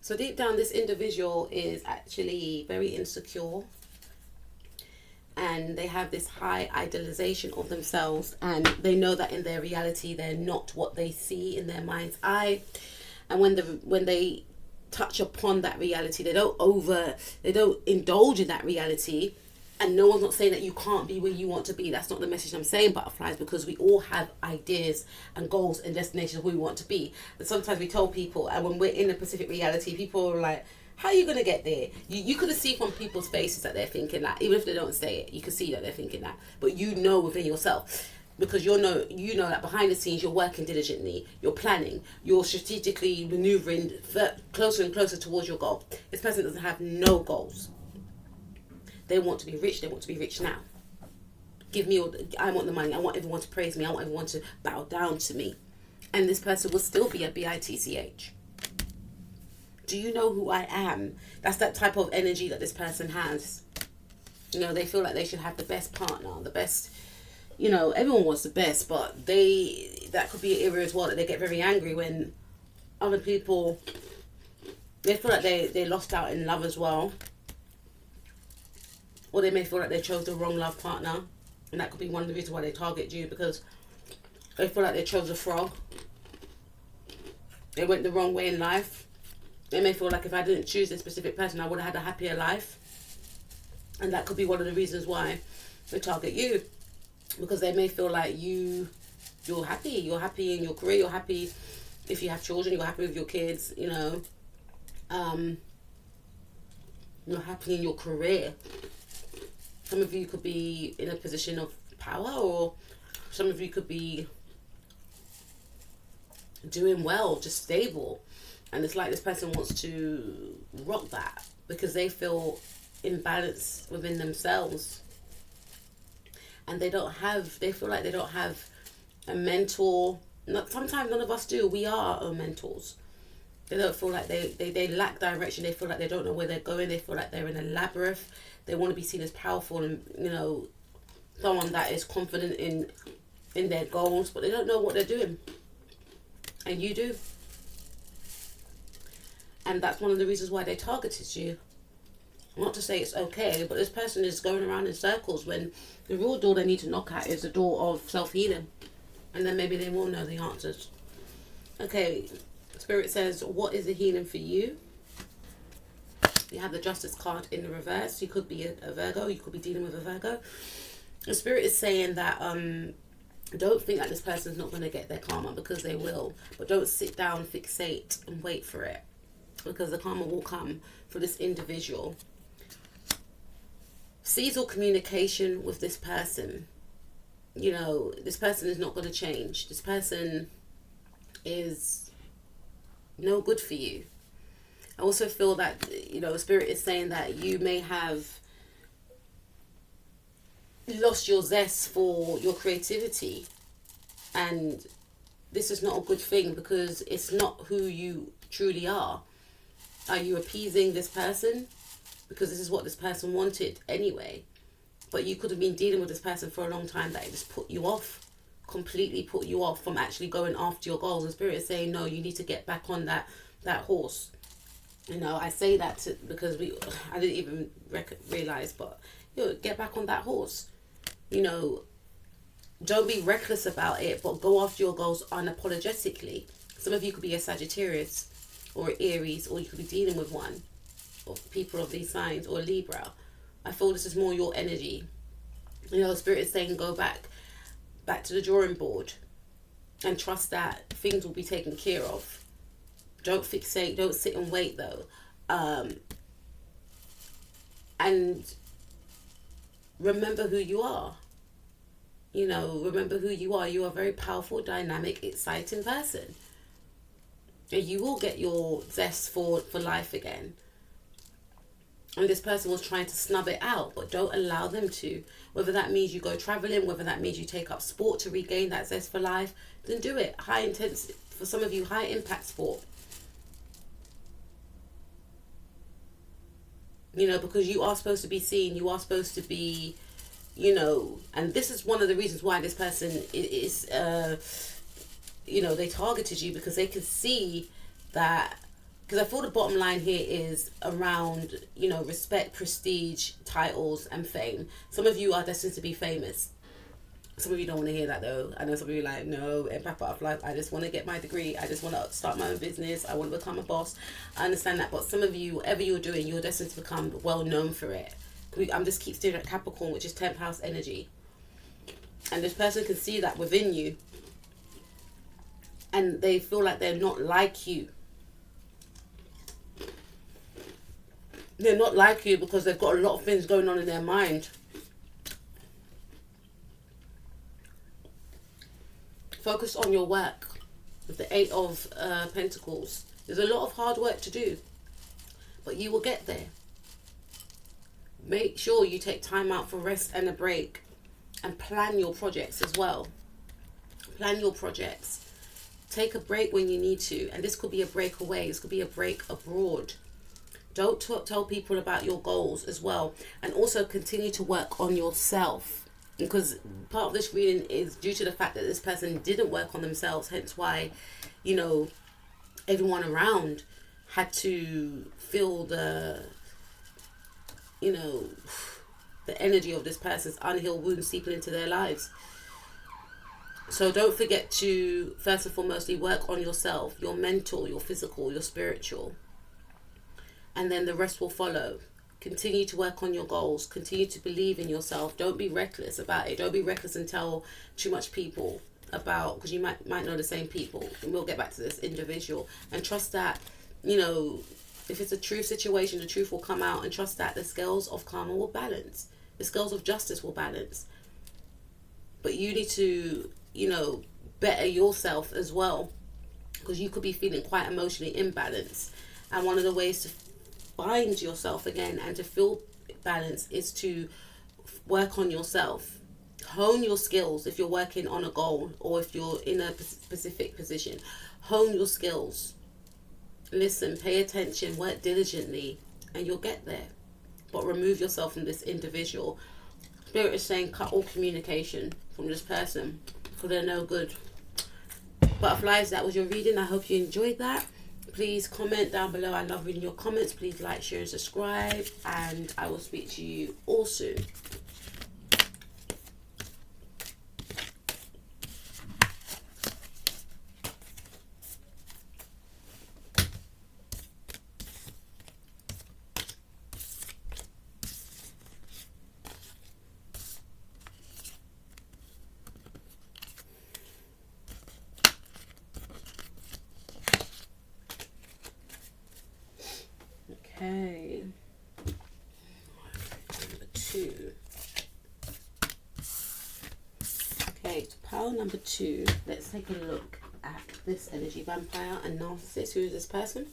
So deep down this individual is actually very insecure. and they have this high idealization of themselves, and they know that in their reality they're not what they see in their mind's eye. And when they touch upon that reality, they don't indulge in that reality. And no one's not saying that you can't be where you want to be. That's not the message I'm saying, butterflies, because we all have ideas and goals and destinations where we want to be. And sometimes we tell people, and when we're in a specific reality, people are like, how are you going to get there? You could see from people's faces that they're thinking that. Even if they don't say it, you can see that they're thinking that. But you know within yourself. Because you know that behind the scenes you're working diligently, you're planning, you're strategically maneuvering closer and closer towards your goal. This person doesn't have no goals. They want to be rich. They want to be rich now. Give me I want the money. I want everyone to praise me. I want everyone to bow down to me. And this person will still be a bitch. Do you know who I am? That's that type of energy that this person has. They feel like they should have the best partner, the best. Everyone wants the best, but that could be an area as well that they get very angry when other people, they feel like they lost out in love as well. Or they may feel like they chose the wrong love partner. And that could be one of the reasons why they target you, because they feel like they chose a frog. They went the wrong way in life. They may feel like if I didn't choose this specific person, I would have had a happier life. And that could be one of the reasons why they target you. Because they may feel like you're happy. You're happy in your career. You're happy if you have children. You're happy with your kids, You're happy in your career. Some of you could be in a position of power, or some of you could be doing well, just stable. And it's like this person wants to rock that because they feel imbalanced within themselves. And they feel like they don't have a mentor. Sometimes none of us do. We are our mentors. They don't feel like they lack direction. They feel like they don't know where they're going. They feel like they're in a labyrinth. They want to be seen as powerful and, someone that is confident in their goals, but they don't know what they're doing. And you do. And that's one of the reasons why they targeted you. Not to say it's okay, but this person is going around in circles when the real door they need to knock at is the door of self-healing. And then maybe they will know the answers. Okay, Spirit says, what is the healing for you? You have the Justice card in the reverse. You could be a Virgo. You could be dealing with a Virgo. The Spirit is saying that don't think that this person's not going to get their karma, because they will. But don't sit down, fixate, and wait for it, because the karma will come for this individual. Seize all communication with this person. This person is not going to change. This person is no good for you. I also feel that, Spirit is saying that you may have lost your zest for your creativity. And this is not a good thing, because it's not who you truly are. Are you appeasing this person? Because this is what this person wanted anyway. But you could have been dealing with this person for a long time that it just put you off. Completely put you off from actually going after your goals. And Spirit is saying, no, you need to get back on that horse. I say that because I didn't even realize, but get back on that horse. Don't be reckless about it, but go after your goals unapologetically. Some of you could be a Sagittarius or Aries, or you could be dealing with one, or people of these signs, or Libra. I feel this is more your energy. Spirit is saying go back to the drawing board and trust that things will be taken care of. Don't fixate, don't sit and wait though. And remember who you are. Remember who you are. You are a very powerful, dynamic, exciting person. And you will get your zest for life again. And this person was trying to snub it out, but don't allow them to. Whether that means you go traveling, whether that means you take up sport to regain that zest for life, then do it. High intensity, for some of you, high impact sport. Because you are supposed to be seen, you are supposed to be, and this is one of the reasons why this person is, they targeted you, because they could see that because I feel the bottom line here is around, you know, respect, prestige, titles, and fame. Some of you are destined to be famous. Some of you don't want to hear that though. I know some of you are like, no, Empath Butterfly, I just want to get my degree. I just want to start my own business. I want to become a boss. I understand that. But some of you, whatever you're doing, you're destined to become well known for it. I'm just keep staring at Capricorn, which is 10th house energy. And this person can see that within you. And they feel like they're not like you. They're not like you because they've got a lot of things going on in their mind. Focus on your work. With the 8 of Pentacles. There's a lot of hard work to do. But you will get there. Make sure you take time out for rest and a break. And plan your projects as well. Plan your projects. Take a break when you need to. And this could be a break away. This could be a break abroad. Don't tell people about your goals as well. And also continue to work on yourself. Because part of this reading is due to the fact that this person didn't work on themselves. Hence why, you know, everyone around had to feel the, you know, the energy of this person's unhealed wounds seeping into their lives. So don't forget to, first and foremost, work on yourself. Your mental, your physical, your spiritual. And then the rest will follow. Continue to work on your goals. Continue to believe in yourself. Don't be reckless about it. Don't be reckless and tell too much people about, because you might know the same people. And we'll get back to this individual. And trust that, you know, if it's a true situation, the truth will come out. And trust that the scales of karma will balance. The scales of justice will balance. But you need to, you know, better yourself as well. Because you could be feeling quite emotionally imbalanced. And one of the ways to find yourself again and to feel balance is to work on yourself. Hone your skills if you're working on a goal or if you're in a specific position. Hone your skills. Listen, pay attention, work diligently, and you'll get there. But remove yourself from this individual. Spirit is saying cut all communication from this person because they're no good. Butterflies, that was your reading. I hope you enjoyed that. Please comment down below. I love reading your comments. Please like, share, and subscribe. And I will speak to you all soon. Okay, number 2. Okay, so pile number 2. Let's take a look at this energy vampire and narcissist. Who is this person?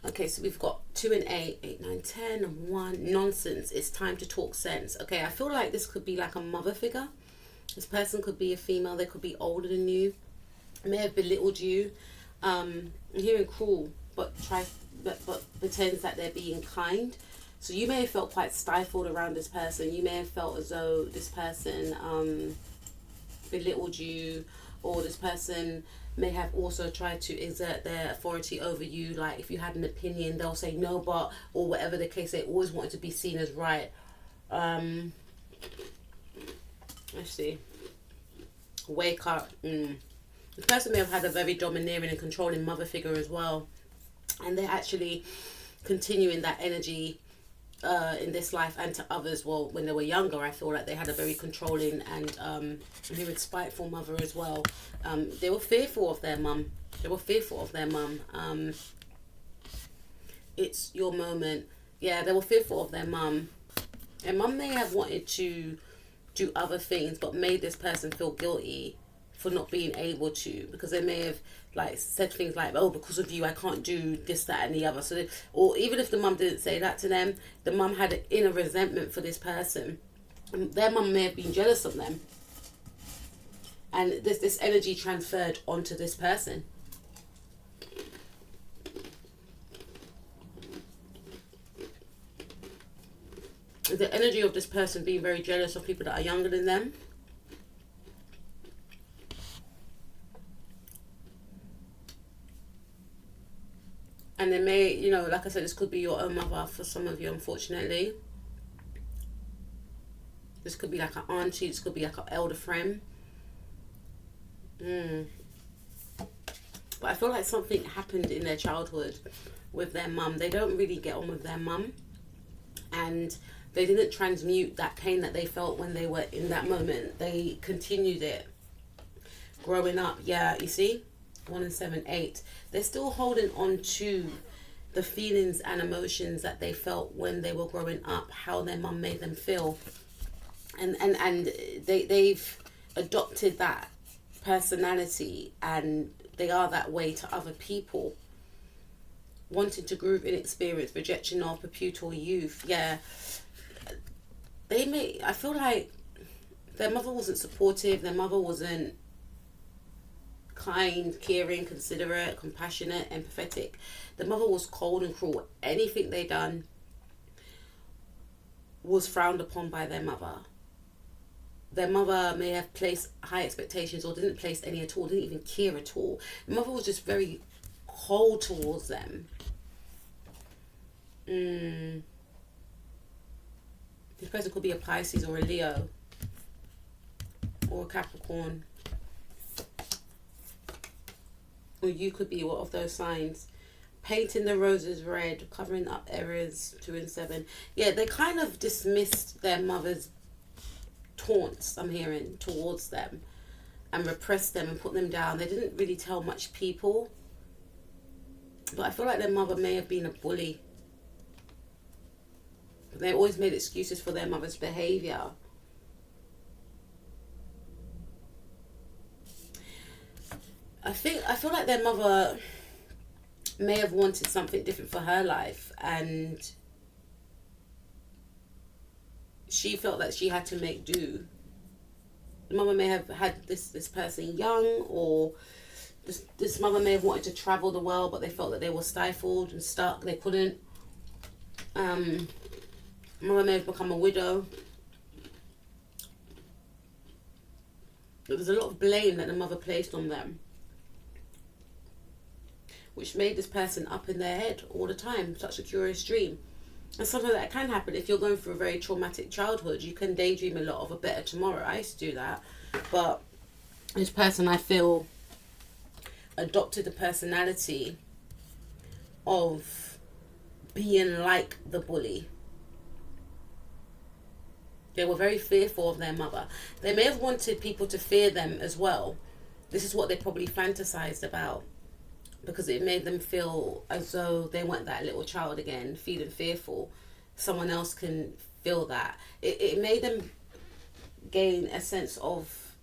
Okay, so we've got 2 and 8, 8, 9, 10, and 1. Nonsense. It's time to talk sense. Okay, I feel like this could be like a mother figure. This person could be a female. They could be older than you. May have belittled you. I'm hearing cruel, but pretends that they're being kind. So you may have felt quite stifled around this person. You may have felt as though this person belittled you, or this person may have also tried to exert their authority over you. Like if you had an opinion, they'll say no but, or whatever the case. They always wanted to be seen as right. Let's see. Wake up. This person may have had a very domineering and controlling mother figure as well. And they're actually continuing that energy in this life and to others. Well, when they were younger, I feel like they had a very controlling and very spiteful mother as well. They were fearful of their mum. It's your moment. Yeah, they were fearful of their mum. And mum may have wanted to do other things, but made this person feel guilty for not being able to, because they may have like said things like, oh, because of you I can't do this, that, and the other. So or even if the mum didn't say that to them, the mum had an inner resentment for this person. And their mum may have been jealous of them, and this energy transferred onto this person. The energy of this person being very jealous of people that are younger than them. And they may, you know, like I said, this could be your own mother for some of you, unfortunately. This could be like an auntie, this could be like an elder friend. But I feel like something happened in their childhood with their mum. They don't really get on with their mum. And they didn't transmute that pain that they felt when they were in that moment. They continued it. Growing up, yeah, you see? 1 and 7, 8. They're still holding on to the feelings and emotions that they felt when they were growing up, how their mum made them feel. And they've adopted that personality, and they are that way to other people. Wanting to groove in experience, rejection of perpetual youth. Yeah. I feel like their mother wasn't supportive, their mother wasn't kind, caring, considerate, compassionate, empathetic. The mother was cold and cruel. Anything they done was frowned upon by their mother. Their mother may have placed high expectations or didn't place any at all, didn't even care at all. The mother was just very cold towards them. This person could be a Pisces or a Leo or a Capricorn. Or you could be one of those signs. Painting the roses red, covering up errors, 2 and 7. Yeah, they kind of dismissed their mother's taunts, I'm hearing, towards them, and repressed them and put them down. They didn't really tell much people. But I feel like their mother may have been a bully. But they always made excuses for their mother's behaviour. I feel like their mother may have wanted something different for her life, and she felt that she had to make do. The mother may have had this person young, or this mother may have wanted to travel the world, but they felt that they were stifled and stuck. They couldn't. Mother may have become a widow. There was a lot of blame that the mother placed on them, which made this person up in their head all the time, such a curious dream. And something that can happen if you're going through a very traumatic childhood. You can daydream a lot of a better tomorrow. I used to do that. But this person, I feel, adopted the personality of being like the bully. They were very fearful of their mother. They may have wanted people to fear them as well. This is what they probably fantasized about, because it made them feel as though they weren't that little child again, feeling fearful. Someone else can feel that. It made them gain a sense of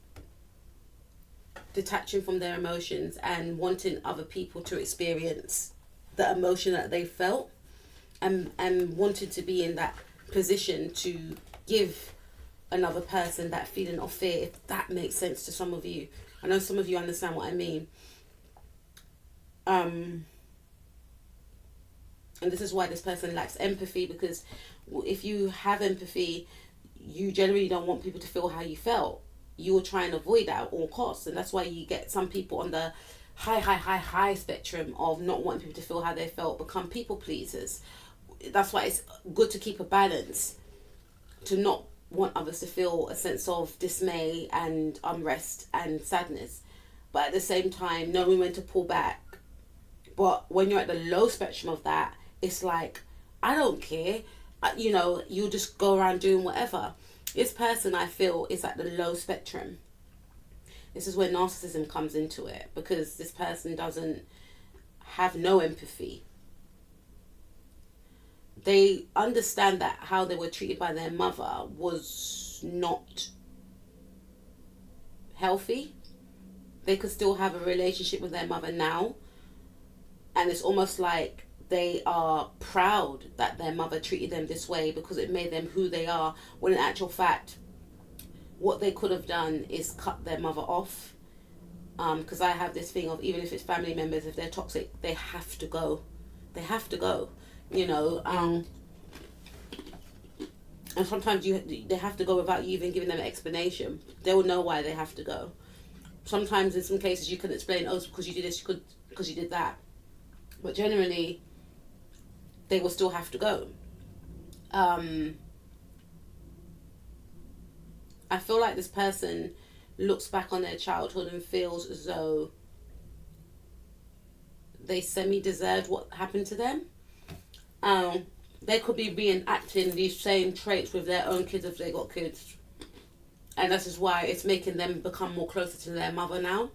detaching from their emotions and wanting other people to experience the emotion that they felt, and wanted to be in that position to give another person that feeling of fear, if that makes sense to some of you. I know some of you understand what I mean. And this is why this person lacks empathy, because if you have empathy, you generally don't want people to feel how you felt. You will try and avoid that at all costs, and that's why you get some people on the high spectrum of not wanting people to feel how they felt, become people pleasers. That's why it's good to keep a balance, to not want others to feel a sense of dismay and unrest and sadness, but at the same time knowing when to pull back. But when you're at the low spectrum of that, it's like, I don't care, you know, you just go around doing whatever. This person, I feel, is at the low spectrum. This is where narcissism comes into it, because this person doesn't have no empathy. They understand that how they were treated by their mother was not healthy. They could still have a relationship with their mother now, and it's almost like they are proud that their mother treated them this way because it made them who they are, when in actual fact what they could have done is cut their mother off. Because I have this thing of, even if it's family members, if they're toxic, they have to go. They have to go, you know. And sometimes they have to go without you even giving them an explanation. They will know why they have to go. Sometimes in some cases you can explain, oh, it's because you did this, because you did that. But generally, they will still have to go. I feel like this person looks back on their childhood and feels as though they semi-deserved what happened to them. They could be reenacting these same traits with their own kids if they got kids. And this is why it's making them become more closer to their mother now.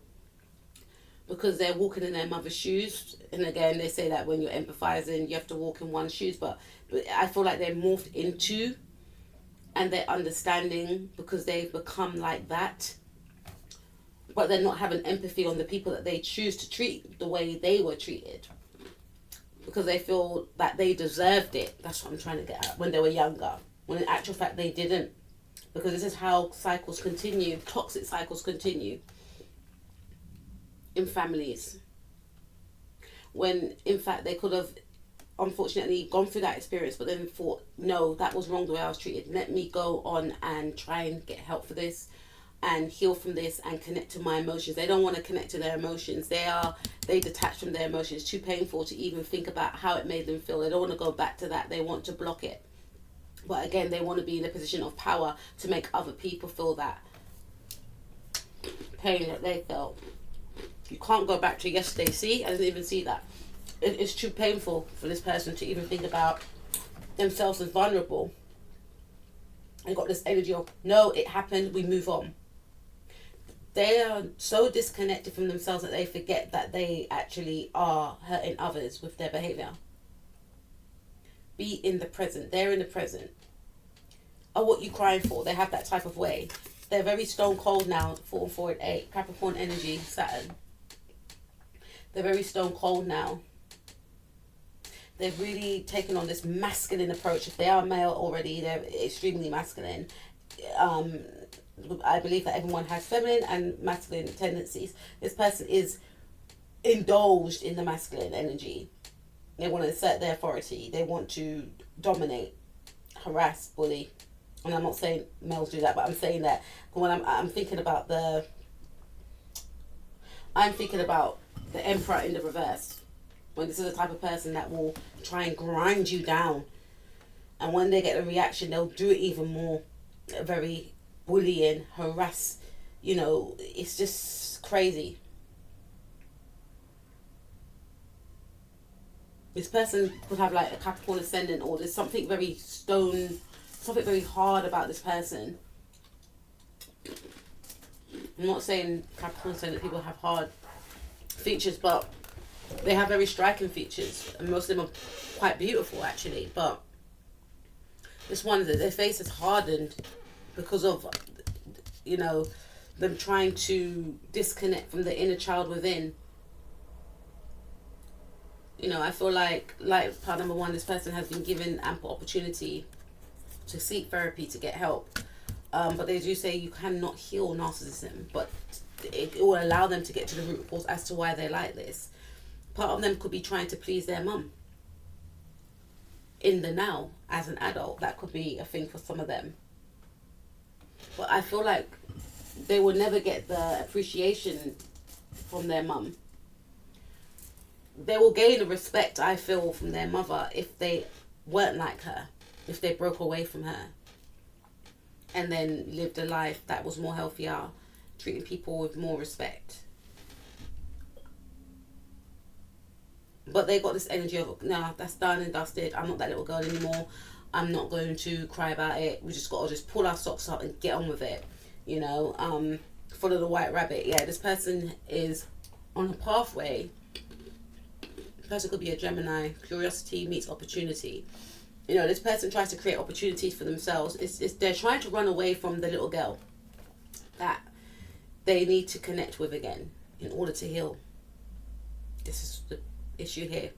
Because they're walking in their mother's shoes. And again, they say that when you're empathizing, you have to walk in one's shoes. But I feel like they're morphed into, and they're understanding because they've become like that. But they're not having empathy on the people that they choose to treat the way they were treated. Because they feel that they deserved it. That's what I'm trying to get at. When they were younger. When in actual fact they didn't. Because this is how cycles continue. Toxic cycles continue. In families. When in fact they could have unfortunately gone through that experience, but then thought, no, that was wrong the way I was treated. Let me go on and try and get help for this and heal from this and connect to my emotions. They don't want to connect to their emotions. They detach from their emotions. It's too painful to even think about how it made them feel. They don't want to go back to that. They want to block it. But again, they want to be in a position of power to make other people feel that pain that they felt. You can't go back to yesterday. See, I didn't even see that. It's too painful for this person to even think about themselves as vulnerable. They got this energy of, no, it happened, we move on. They are so disconnected from themselves that they forget that they actually are hurting others with their behaviour. Be in the present. They're in the present. Oh, what you crying for? They have that type of way. They're very stone cold now. 4 and 4 and 8. Capricorn energy, Saturn. They're very stone cold now. They've really taken on this masculine approach. If they are male already, they're extremely masculine. I believe that everyone has feminine and masculine tendencies. This person is indulged in the masculine energy. They want to assert their authority. They want to dominate, harass, bully. And I'm not saying males do that, but I'm saying that when I'm thinking about the Emperor in the reverse. When this is the type of person that will try and grind you down. And when they get a reaction, they'll do it even more. Very bullying, harass. You know, it's just crazy. This person could have like a Capricorn ascendant, or there's something very something very hard about this person. I'm not saying Capricorn ascendant people have hard features, but they have very striking features, and most of them are quite beautiful actually. But this one, their face is hardened because of, you know, them trying to disconnect from the inner child within. You know, I feel like part number 1, this person has been given ample opportunity to seek therapy, to get help. But they do say you cannot heal narcissism, but it will allow them to get to the root cause as to why they're like this. Part of them could be trying to please their mum. In the now, as an adult, that could be a thing for some of them. But I feel like they will never get the appreciation from their mum. They will gain the respect, I feel, from their mother if they weren't like her, if they broke away from her and then lived a life that was more healthier, treating people with more respect. But they got this energy of, nah, that's done and dusted. I'm not that little girl anymore. I'm not going to cry about it. We just got to just pull our socks up and get on with it. You know, follow the white rabbit. Yeah, this person is on a pathway. This person could be a Gemini. Curiosity meets opportunity. You know, this person tries to create opportunities for themselves. They're trying to run away from the little girl that they need to connect with again in order to heal. This is the issue here.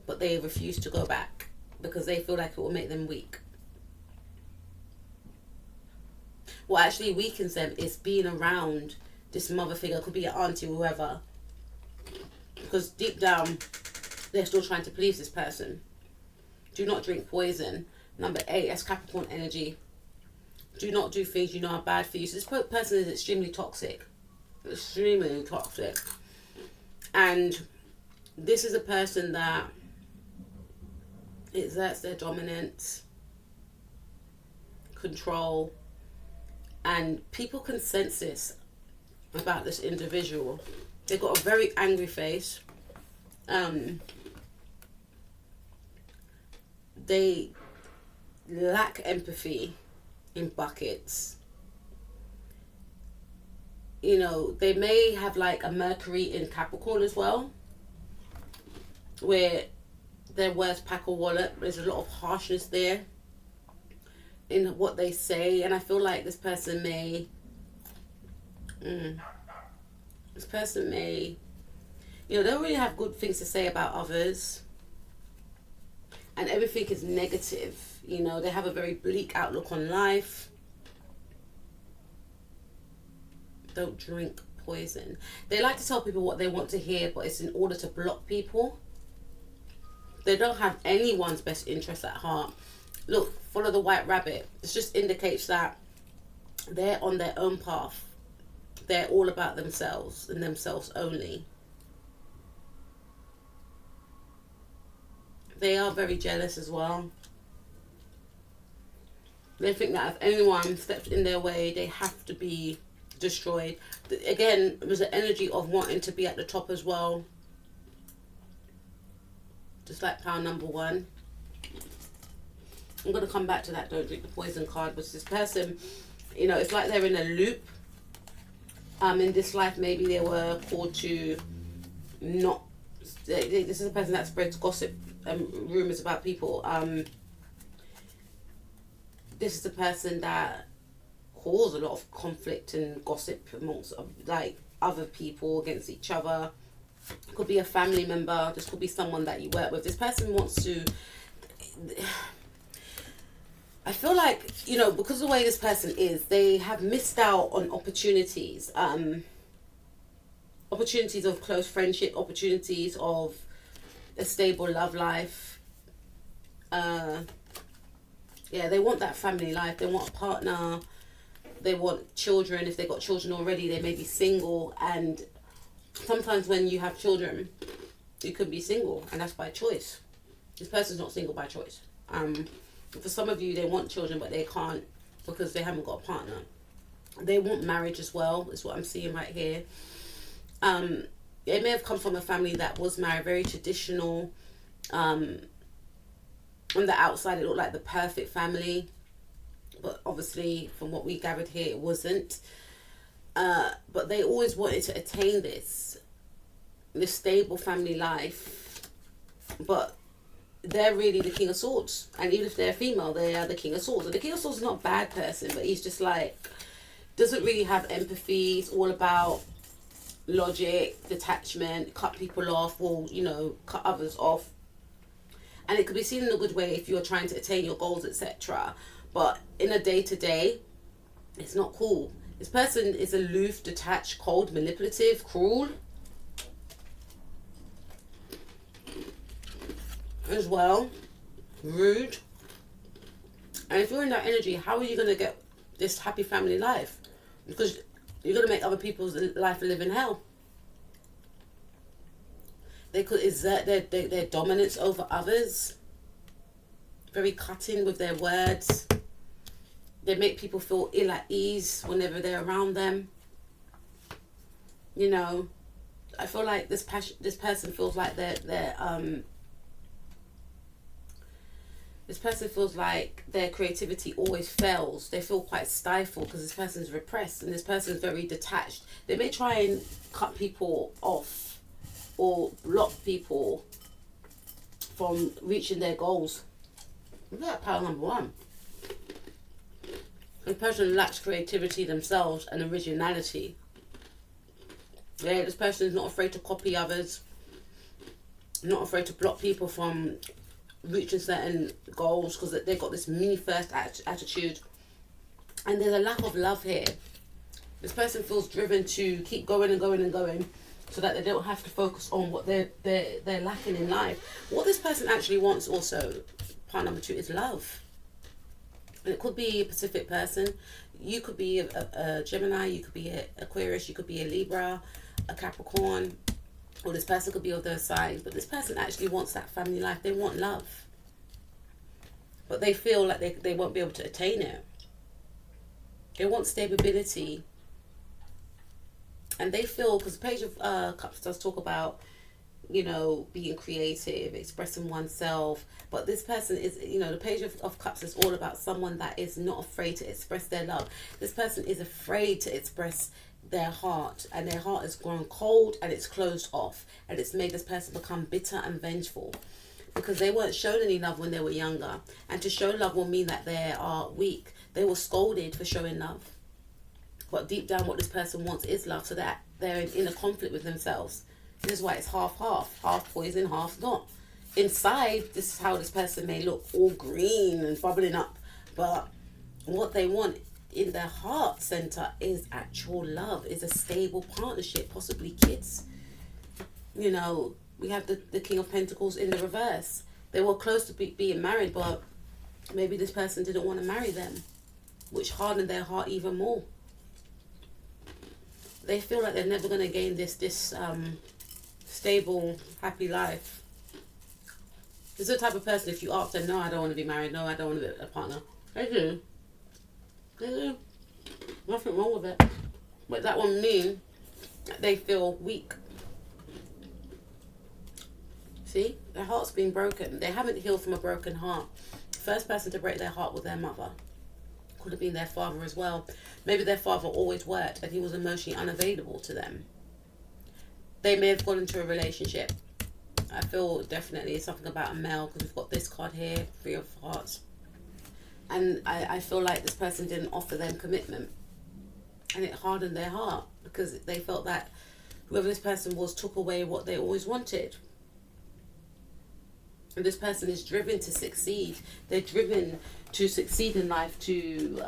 But they refuse to go back because they feel like it will make them weak. What actually weakens them is being around this mother figure. It could be an auntie, whoever. Because deep down, they're still trying to please this person. Do not drink poison. Number 8, that's Capricorn energy. Do not do things you know are bad for you. So this person is extremely toxic. Extremely toxic. And this is a person that exerts their dominance, control, and people can sense this about this individual. They've got a very angry face. They lack empathy in buckets. You know, they may have like a Mercury in Capricorn as well, where their words pack a wallet. There's a lot of harshness there in what they say, and I feel like this person may you know, they don't really have good things to say about others, and everything is negative. You know, they have a very bleak outlook on life. Don't drink poison. They like to tell people what they want to hear, but it's in order to block people. They don't have anyone's best interest at heart. Look, follow the white rabbit. This just indicates that they're on their own path. They're all about themselves and themselves only. They are very jealous as well. They think that if anyone steps in their way, they have to be destroyed. Again, there's an energy of wanting to be at the top as well. Just like power number one. I'm going to come back to that don't drink the poison card. But this person, you know, it's like they're in a loop. In this life, maybe they were called to not... This is a person that spreads gossip and rumours about people. This is a person that cause a lot of conflict and gossip amongst like other people against each other. It could be a family member. This could be someone that you work with. This person wants to... I feel like, you know, because of the way this person is, they have missed out on opportunities. Opportunities of close friendship, opportunities of a stable love life. Yeah, they want that family life. They want a partner. They want children. If they've got children already, they may be single. And sometimes when you have children, you could be single, and that's by choice. This person's not single by choice. For some of you, they want children, but they can't because they haven't got a partner. They want marriage as well, is what I'm seeing right here. They may have come from a family that was married, very traditional. On the outside, it looked like the perfect family. But obviously, from what we gathered here, it wasn't. But they always wanted to attain this stable family life. But they're really the King of Swords. And even if they're female, they are the King of Swords. And the King of Swords is not a bad person, but he's just like, doesn't really have empathy. It's all about logic, detachment, cut people off, or, you know, cut others off. And it could be seen in a good way if you're trying to attain your goals, etc. But in a day-to-day, it's not cool. This person is aloof, detached, cold, manipulative, cruel as well, rude. And if you're in that energy, how are you going to get this happy family life? Because you're going to make other people's life live in hell. They could exert their dominance over others. Very cutting with their words. They make people feel ill at ease whenever they're around them. You know, I feel like this person feels like this person feels like their creativity always fails. They feel quite stifled because this person's repressed and this person's very detached. They may try and cut people off or block people from reaching their goals. Look at power number one. This person lacks creativity themselves and originality. Yeah, this person is not afraid to copy others, not afraid to block people from reaching certain goals because they've got this me first attitude. And there's a lack of love here. This person feels driven to keep going and going and going so that they don't have to focus on what they're lacking in life. What this person actually wants also, part number two, is love. And it could be a Pacific person. You could be a Gemini, you could be an Aquarius, you could be a Libra, a Capricorn, or this person could be of those signs. But this person actually wants that family life. They want love. but they feel like they won't be able to attain it. They want stability. And they feel, because the Page of Cups does talk about, you know, being creative, expressing oneself. But this person is, you know, the Page of Cups is all about someone that is not afraid to express their love. This person is afraid to express their heart, and their heart has grown cold and it's closed off, and it's made this person become bitter and vengeful because they weren't shown any love when they were younger. And to show love will mean that they are weak. They were scolded for showing love, but deep down what this person wants is love, so that they're in a conflict with themselves. This is why it's half poison, half not. Inside, this is how this person may look, all green and bubbling up, but what they want in their heart center is actual love, is a stable partnership, possibly kids. You know, we have the King of Pentacles in the reverse. They were close to being married, but maybe this person didn't want to marry them, which hardened their heart even more. They feel like they're never going to gain this stable, happy life. This is the type of person, if you ask them, no, I don't want to be married, no, I don't want to be a partner, they do. They do. Nothing wrong with it. But that will mean that they feel weak. See? Their heart's been broken. They haven't healed from a broken heart. The first person to break their heart was their mother. Could have been their father as well. Maybe their father always worked and he was emotionally unavailable to them. They may have gone into a relationship. I feel definitely something about a male, because we've got this card here, 3 of Hearts. And I feel like this person didn't offer them commitment. And it hardened their heart, because they felt that whoever this person was took away what they always wanted. And this person is driven to succeed. They're driven to succeed in life, to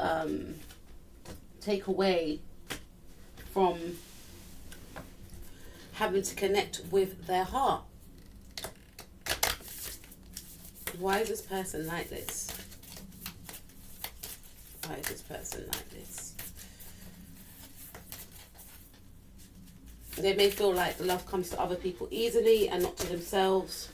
take away from having to connect with their heart. Why is this person like this? Why is this person like this? They may feel like love comes to other people easily and not to themselves.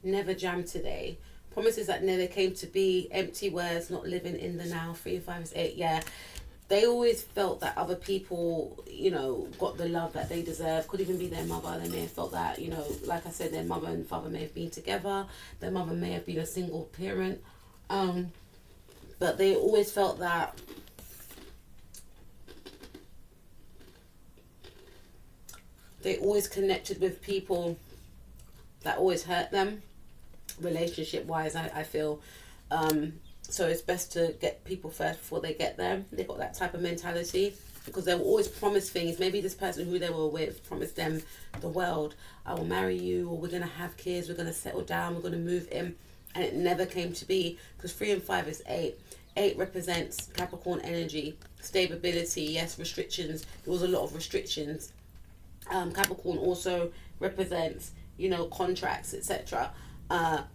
Never jam today. Promises that never came to be. Empty words, not living in the now. 3 and 5 is 8. Yeah. They always felt that other people, you know, got the love that they deserve. Could even be their mother. They may have felt that, you know, like I said, their mother and father may have been together. Their mother may have been a single parent. But they always felt that they always connected with people that always hurt them, relationship-wise, I feel. So it's best to get people first before they get there. They got that type of mentality because they will always promise things. Maybe this person who they were with promised them the world. I will marry you, or we're going to have kids, we're going to settle down, we're going to move in. And it never came to be, because 3 and 5 is 8. 8 represents Capricorn energy, stability, yes, restrictions. There was a lot of restrictions. Capricorn also represents, you know, contracts, etc.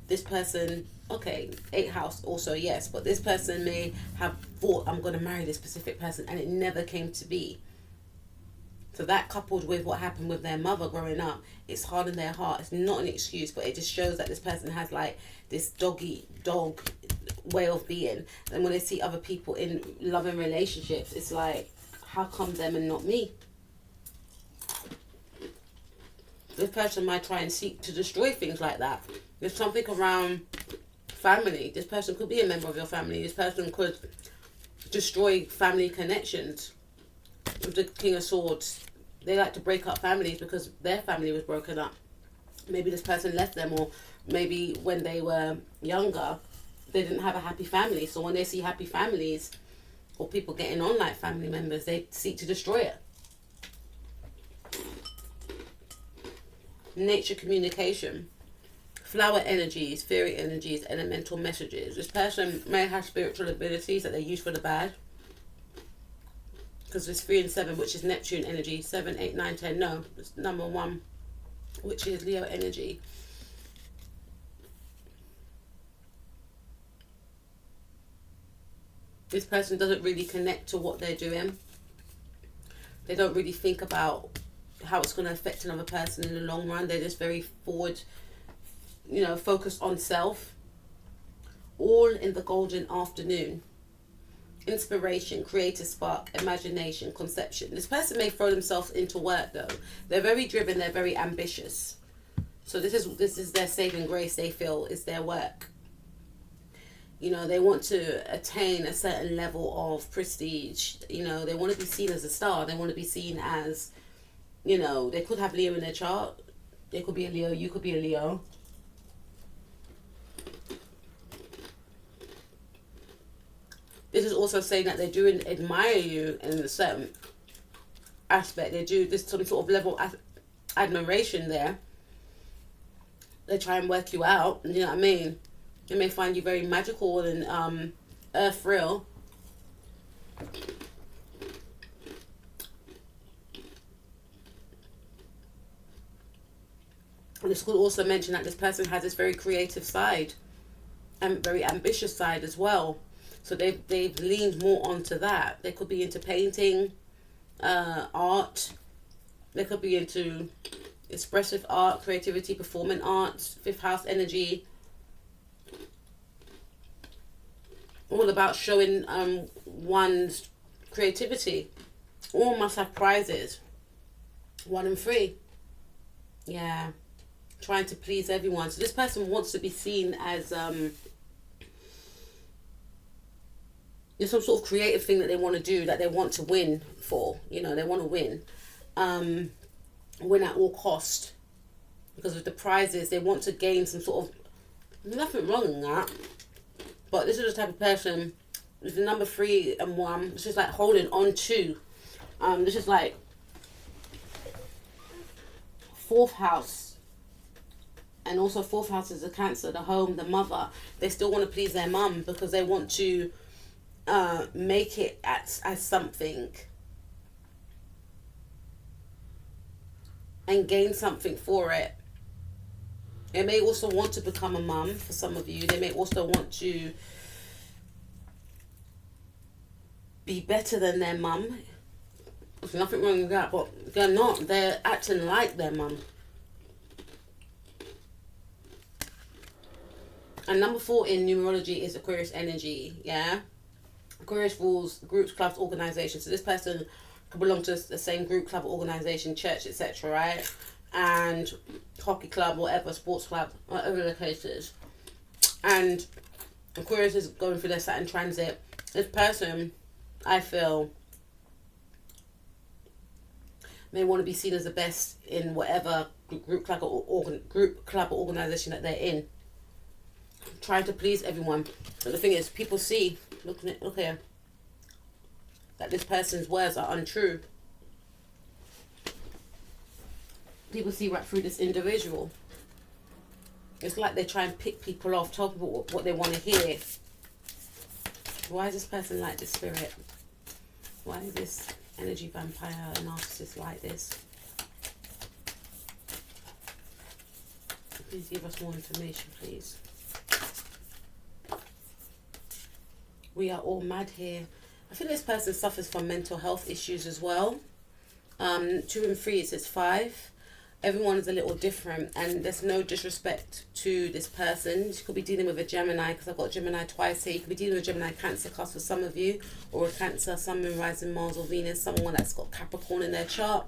This person, okay, 8th house also, yes, but this person may have thought, I'm going to marry this specific person, and it never came to be. So that, coupled with what happened with their mother growing up, it's hard in their heart. It's not an excuse, but it just shows that this person has like this dog way of being. And when they see other people in loving relationships, it's like, how come them and not me? This person might try and seek to destroy things like that. There's something around family. This person could be a member of your family. This person could destroy family connections. With the King of Swords, they like to break up families because their family was broken up. Maybe this person left them, or maybe when they were younger, they didn't have a happy family. So when they see happy families or people getting on like family members, they seek to destroy it. Nature communication, flower energies, fairy energies, elemental messages. This person may have spiritual abilities that they use for the bad, because it's 3 and 7, which is Neptune energy. 7, 8, 9, 10, no, it's number 1, which is Leo energy. This person doesn't really connect to what they're doing. They don't really think about how it's going to affect another person in the long run. They're just very forward, focused on self, all in the golden afternoon. Inspiration, creative spark, imagination, conception. This person may throw themselves into work though. They're very driven, they're very ambitious. So this is their saving grace, they feel, is their work. They want to attain a certain level of prestige. They want to be seen as a star. They want to be seen as, they could have Leo in their chart. They could be a Leo, you could be a Leo. This is also saying that they do admire you in a certain aspect. They do, there's some sort of level of admiration there. They try and work you out, you know what I mean? They may find you very magical and earth real. And this could also mention that this person has this very creative side and very ambitious side as well. So they've leaned more onto that. They could be into painting, art. They could be into expressive art, creativity, performing arts, fifth house energy. All about showing one's creativity. All must have prizes. 1 and 3. Yeah. Trying to please everyone. So this person wants to be seen as there's some sort of creative thing that they want to do, that they want to win for. They want to win. Win at all cost. Because with the prizes, they want to gain some sort of... There's nothing wrong in that. But this is the type of person, with the number 3 and 1, it's just like holding on to. This is like 4th house. And also 4th house is the Cancer, the home, the mother. They still want to please their mum because they want to make it as something. And gain something for it. They may also want to become a mum for some of you. They may also want to be better than their mum. There's nothing wrong with that, but they're not. They're acting like their mum. And number 4 in numerology is Aquarius energy, yeah? Aquarius rules groups, clubs, organizations. So this person could belong to the same group, club, organization, church, etc., right? And hockey club, whatever, sports club, whatever the case is. And Aquarius is going through their Saturn transit. This person, I feel, may want to be seen as the best in whatever group, club, or organization that they're in. Trying to please everyone. But the thing is, people see, look here, that this person's words are untrue. People see right through this individual. It's like they try and pick people off, tell people what they want to hear. Why is this person like this, spirit? Why is this energy vampire narcissist like this? Please give us more information, please. We are all mad here. I think this person suffers from mental health issues as well. 2 and 3, it says 5. Everyone is a little different, and there's no disrespect to this person. You could be dealing with a Gemini, because I've got Gemini twice here. You could be dealing with Gemini Cancer cast for some of you, or a Cancer, Sun, Moon, Rising, Mars or Venus, someone that's got Capricorn in their chart.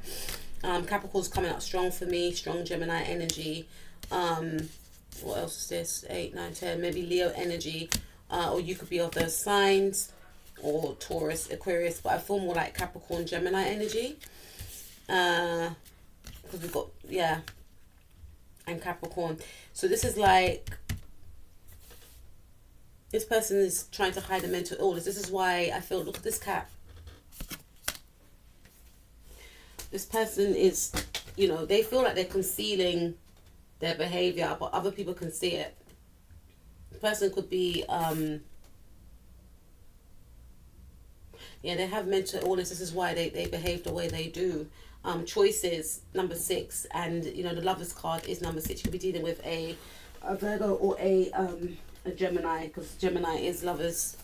Capricorn's coming out strong for me, strong Gemini energy. What else is this? 8, 9, 10, maybe Leo energy. Or you could be of those signs, or Taurus, Aquarius, but I feel more like Capricorn, Gemini energy. Because we've got, yeah, and Capricorn. So this is like, this person is trying to hide a mental illness. This is why I feel, look at this cat. This person is, they feel like they're concealing their behaviour, but other people can see it. The person could be, yeah, they have mental illness. This is why they behave the way they do. Choices, number 6, and the Lovers card is number 6. You could be dealing with a Virgo or a Gemini, because Gemini is Lovers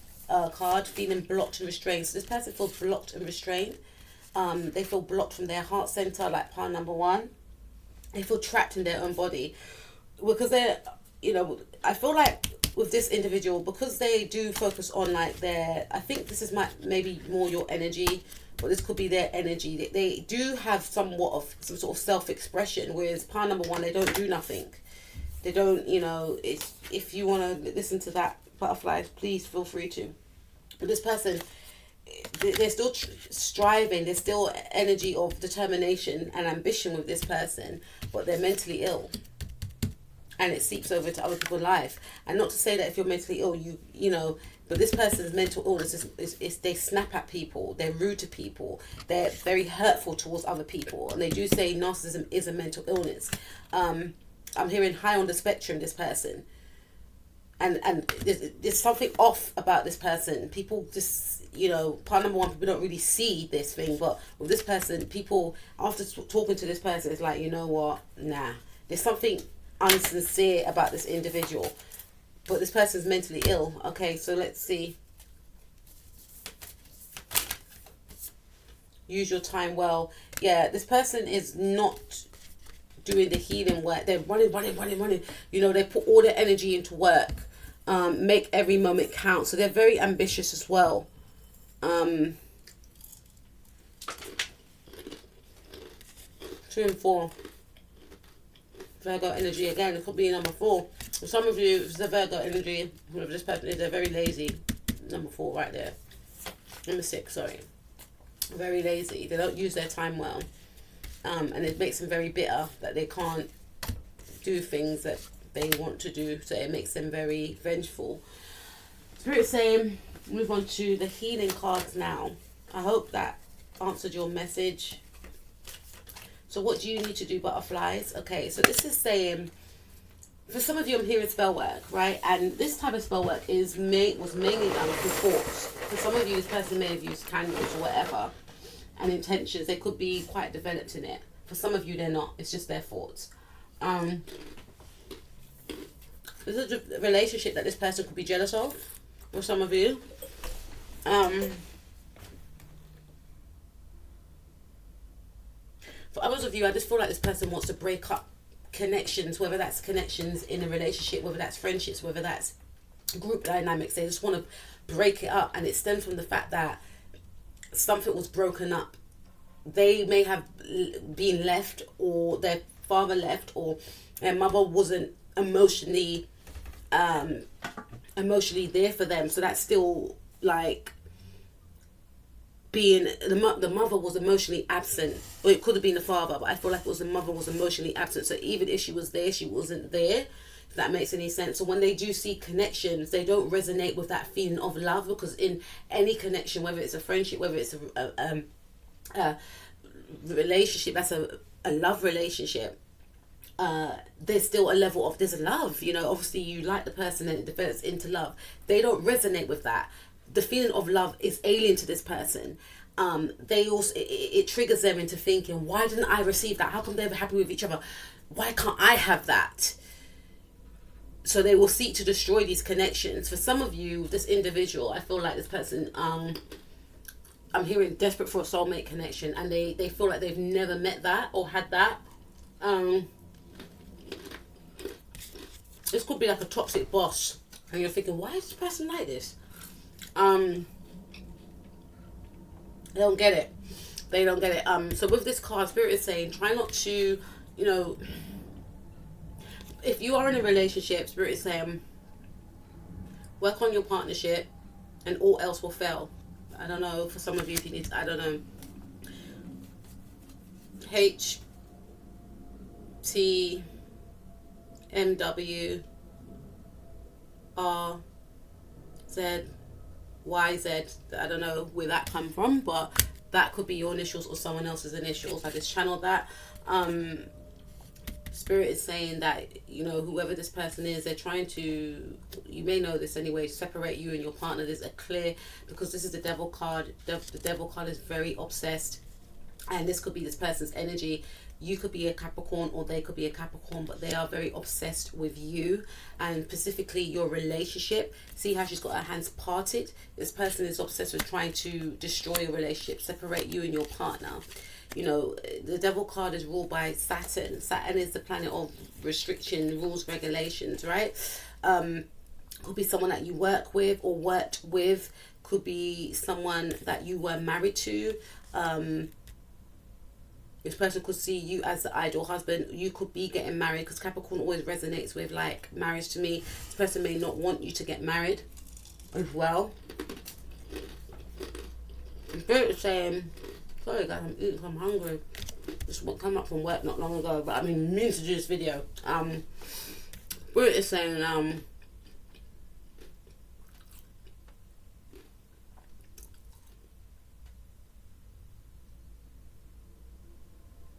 card. Feeling blocked and restrained. So this person feels blocked and restrained. They feel blocked from their heart center, like pile number 1. They feel trapped in their own body because they're you know, I feel like with this individual, because they do focus on like I think this is maybe more your energy, but this could be their energy. They do have somewhat of some sort of self-expression, whereas pile number one, they don't do nothing. They don't, you know, it's, if you want to listen to that, butterflies, please feel free to. But this person, they're still striving. There's still energy of determination and ambition with this person, but they're mentally ill. And it seeps over to other people's life. And not to say that if you're mentally ill, you know, but this person's mental illness is they snap at people, they're rude to people, they're very hurtful towards other people. And they do say narcissism is a mental illness. I'm hearing high on the spectrum, this person. And there's something off about this person. People just, you know, part number one, people don't really see this thing. But with this person, people, after talking to this person, it's like, you know what, nah. There's something unsincere about this individual, but this person's mentally ill. Okay, so let's see. Use your time well. Yeah, this person is not doing the healing work. They're running. You know, they put all their energy into work. Make every moment count. So they're very ambitious as well. 2 and 4. Virgo energy again. It could be number 4. For some of you, it's the Virgo energy. Whoever this person is, they're very lazy. Number 4 right there. Number 6, sorry. Very lazy. They don't use their time well. And it makes them very bitter that they can't do things that they want to do. So it makes them very vengeful. Spirit's saying, move on to the healing cards now. I hope that answered your message. So what do you need to do, butterflies? Okay, so this is saying, for some of you, I'm hearing spell work, right? And this type of spell work was mainly done through thoughts. For some of you, this person may have used candles or whatever, and intentions. They could be quite developed in it. For some of you, they're not. It's just their thoughts. This is a relationship that this person could be jealous of. For some of you. For others of you, I just feel like this person wants to break up connections, whether that's connections in a relationship, whether that's friendships, whether that's group dynamics. They just want to break it up, and it stems from the fact that something was broken up. They may have been left, or their father left, or their mother wasn't emotionally there for them. So that's still like being the mother was emotionally absent, or it could have been the father, but I feel like it was the mother was emotionally absent. So even if she was there, she wasn't there, if that makes any sense. So when they do see connections, they don't resonate with that feeling of love, because in any connection, whether it's a friendship, whether it's a relationship, that's a love relationship, there's still a level of there's love, you know. Obviously you like the person and it develops into love. They don't resonate with that. The feeling of love is alien to this person. They also it triggers them into thinking, why didn't I receive that? How come they're happy with each other? Why can't I have that? So they will seek to destroy these connections. For some of you, this individual, I feel like this person, I'm hearing desperate for a soulmate connection, and they feel like they've never met that or had that. This could be like a toxic boss, and you're thinking, why is this person like this? They don't get it. They don't get it. So with this card, Spirit is saying, try not to, you know, if you are in a relationship, Spirit is saying, work on your partnership and all else will fail. I don't know, for some of you, if you need to, I don't know. H T M W R Z Y Z. I don't know where that come from, but that could be your initials or someone else's initials. I just channeled that. Spirit is saying that, you know, whoever this person is, they're trying to, you may know this anyway, separate you and your partner. There's a clear, because this is the devil card. The devil card is very obsessed, and this could be this person's energy. You could be a Capricorn or they could be a Capricorn, but they are very obsessed with you and specifically your relationship. See how she's got her hands parted? This person is obsessed with trying to destroy your relationship, separate you and your partner. You know, the Devil card is ruled by Saturn. Saturn is the planet of restriction, rules, regulations, right? Could be someone that you work with or worked with. Could be someone that you were married to. This person could see you as the ideal husband. You could be getting married, because Capricorn always resonates with like marriage to me. This person may not want you to get married as well. Spirit is saying, sorry guys, I'm eating, I'm hungry. This what come up from work not long ago, but I mean, mean to do this video. Spirit is saying,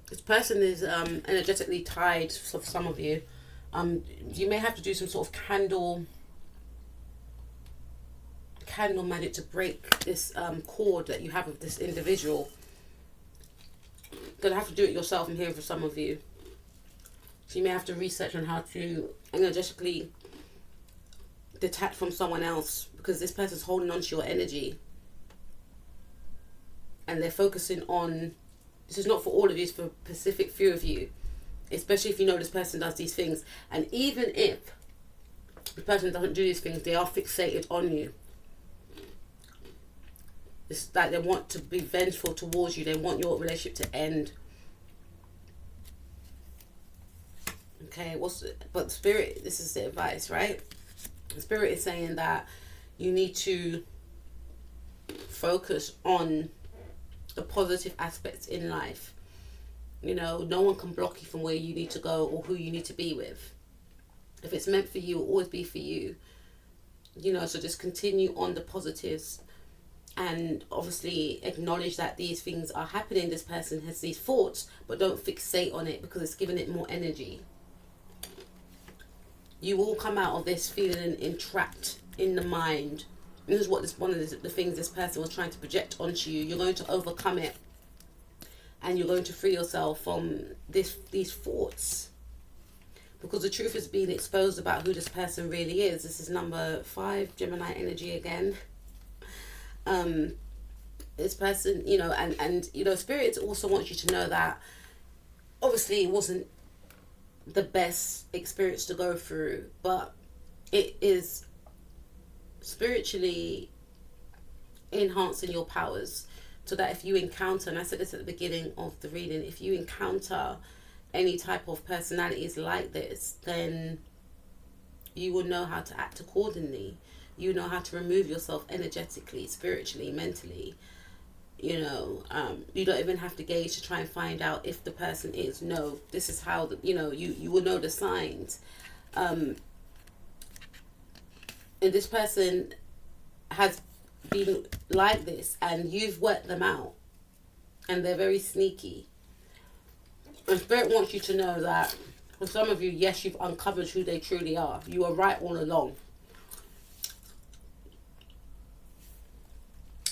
this person is energetically tied for some of you. You may have to do some sort of candle magic to break this cord that you have with this individual. Gonna have to do it yourself, I'm hearing for some of you. So you may have to research on how to energetically detach from someone else, because this person's holding on to your energy and they're focusing on, this is not for all of you, it's for a specific few of you, especially if you know this person does these things. And even if the person doesn't do these things, they are fixated on you. It's like they want to be vengeful towards you. They want your relationship to end. Okay, but Spirit, this is the advice, right? The Spirit is saying that you need to focus on the positive aspects in life. You know, no one can block you from where you need to go or who you need to be with. If it's meant for you, it will always be for you. You know, so just continue on the positives. And obviously acknowledge that these things are happening. This person has these thoughts, but don't fixate on it, because it's giving it more energy. You will come out of this feeling entrapped in the mind. This is what one of the things this person was trying to project onto you. You're going to overcome it, and you're going to free yourself from these thoughts, because the truth is being exposed about who this person really is. This is number 5, Gemini energy again. This person, you know, and you know, Spirit also wants you to know that obviously it wasn't the best experience to go through, but it is spiritually enhancing your powers, so that if you encounter, and I said this at the beginning of the reading, if you encounter any type of personalities like this, then you will know how to act accordingly. You know how to remove yourself energetically, spiritually, mentally. You know, you don't even have to gauge to try and find out if the person is. No, this is how, you know, you will know the signs. And this person has been like this, and you've worked them out, and they're very sneaky. And Spirit wants you to know that for some of you, yes, you've uncovered who they truly are. You were right all along.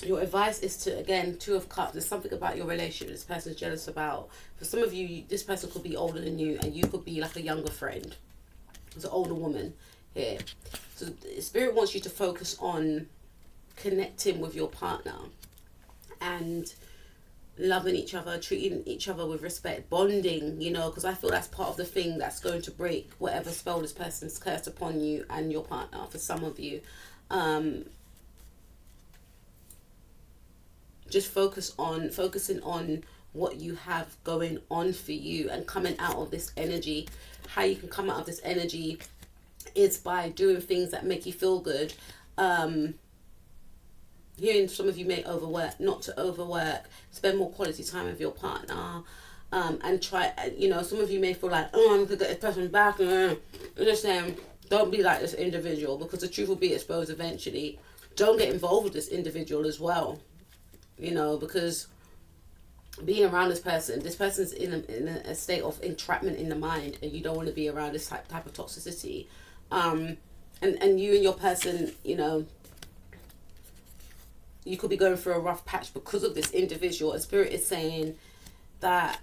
Your advice is to, again, 2 of Cups. There's something about your relationship this person's jealous about. For some of you, this person could be older than you, and you could be like a younger friend. There's an older woman here. So Spirit wants you to focus on connecting with your partner and loving each other, treating each other with respect, bonding, you know, because I feel that's part of the thing that's going to break whatever spell this person's cursed upon you and your partner. For some of you, just focusing on what you have going on for you and coming out of this energy. How you can come out of this energy is by doing things that make you feel good. Hearing some of you may overwork, not to overwork. Spend more quality time with your partner. And try, you know, some of you may feel like, oh, I'm going to get this person back. I'm just saying, don't be like this individual, because the truth will be exposed eventually. Don't get involved with this individual as well. You know, because being around this person's in a state of entrapment in the mind, and you don't want to be around this type of toxicity. And you and your person, you know, you could be going through a rough patch because of this individual. And Spirit is saying that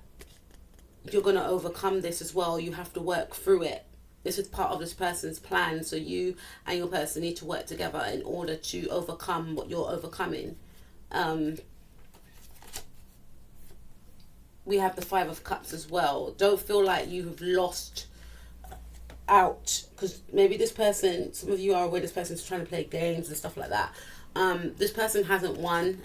you're going to overcome this as well. You have to work through it. This is part of this person's plan. So you and your person need to work together in order to overcome what you're overcoming. we have the Five of Cups as well. Don't feel like you've lost out, because maybe this person, some of you are aware this person's trying to play games and stuff like that. This person hasn't won,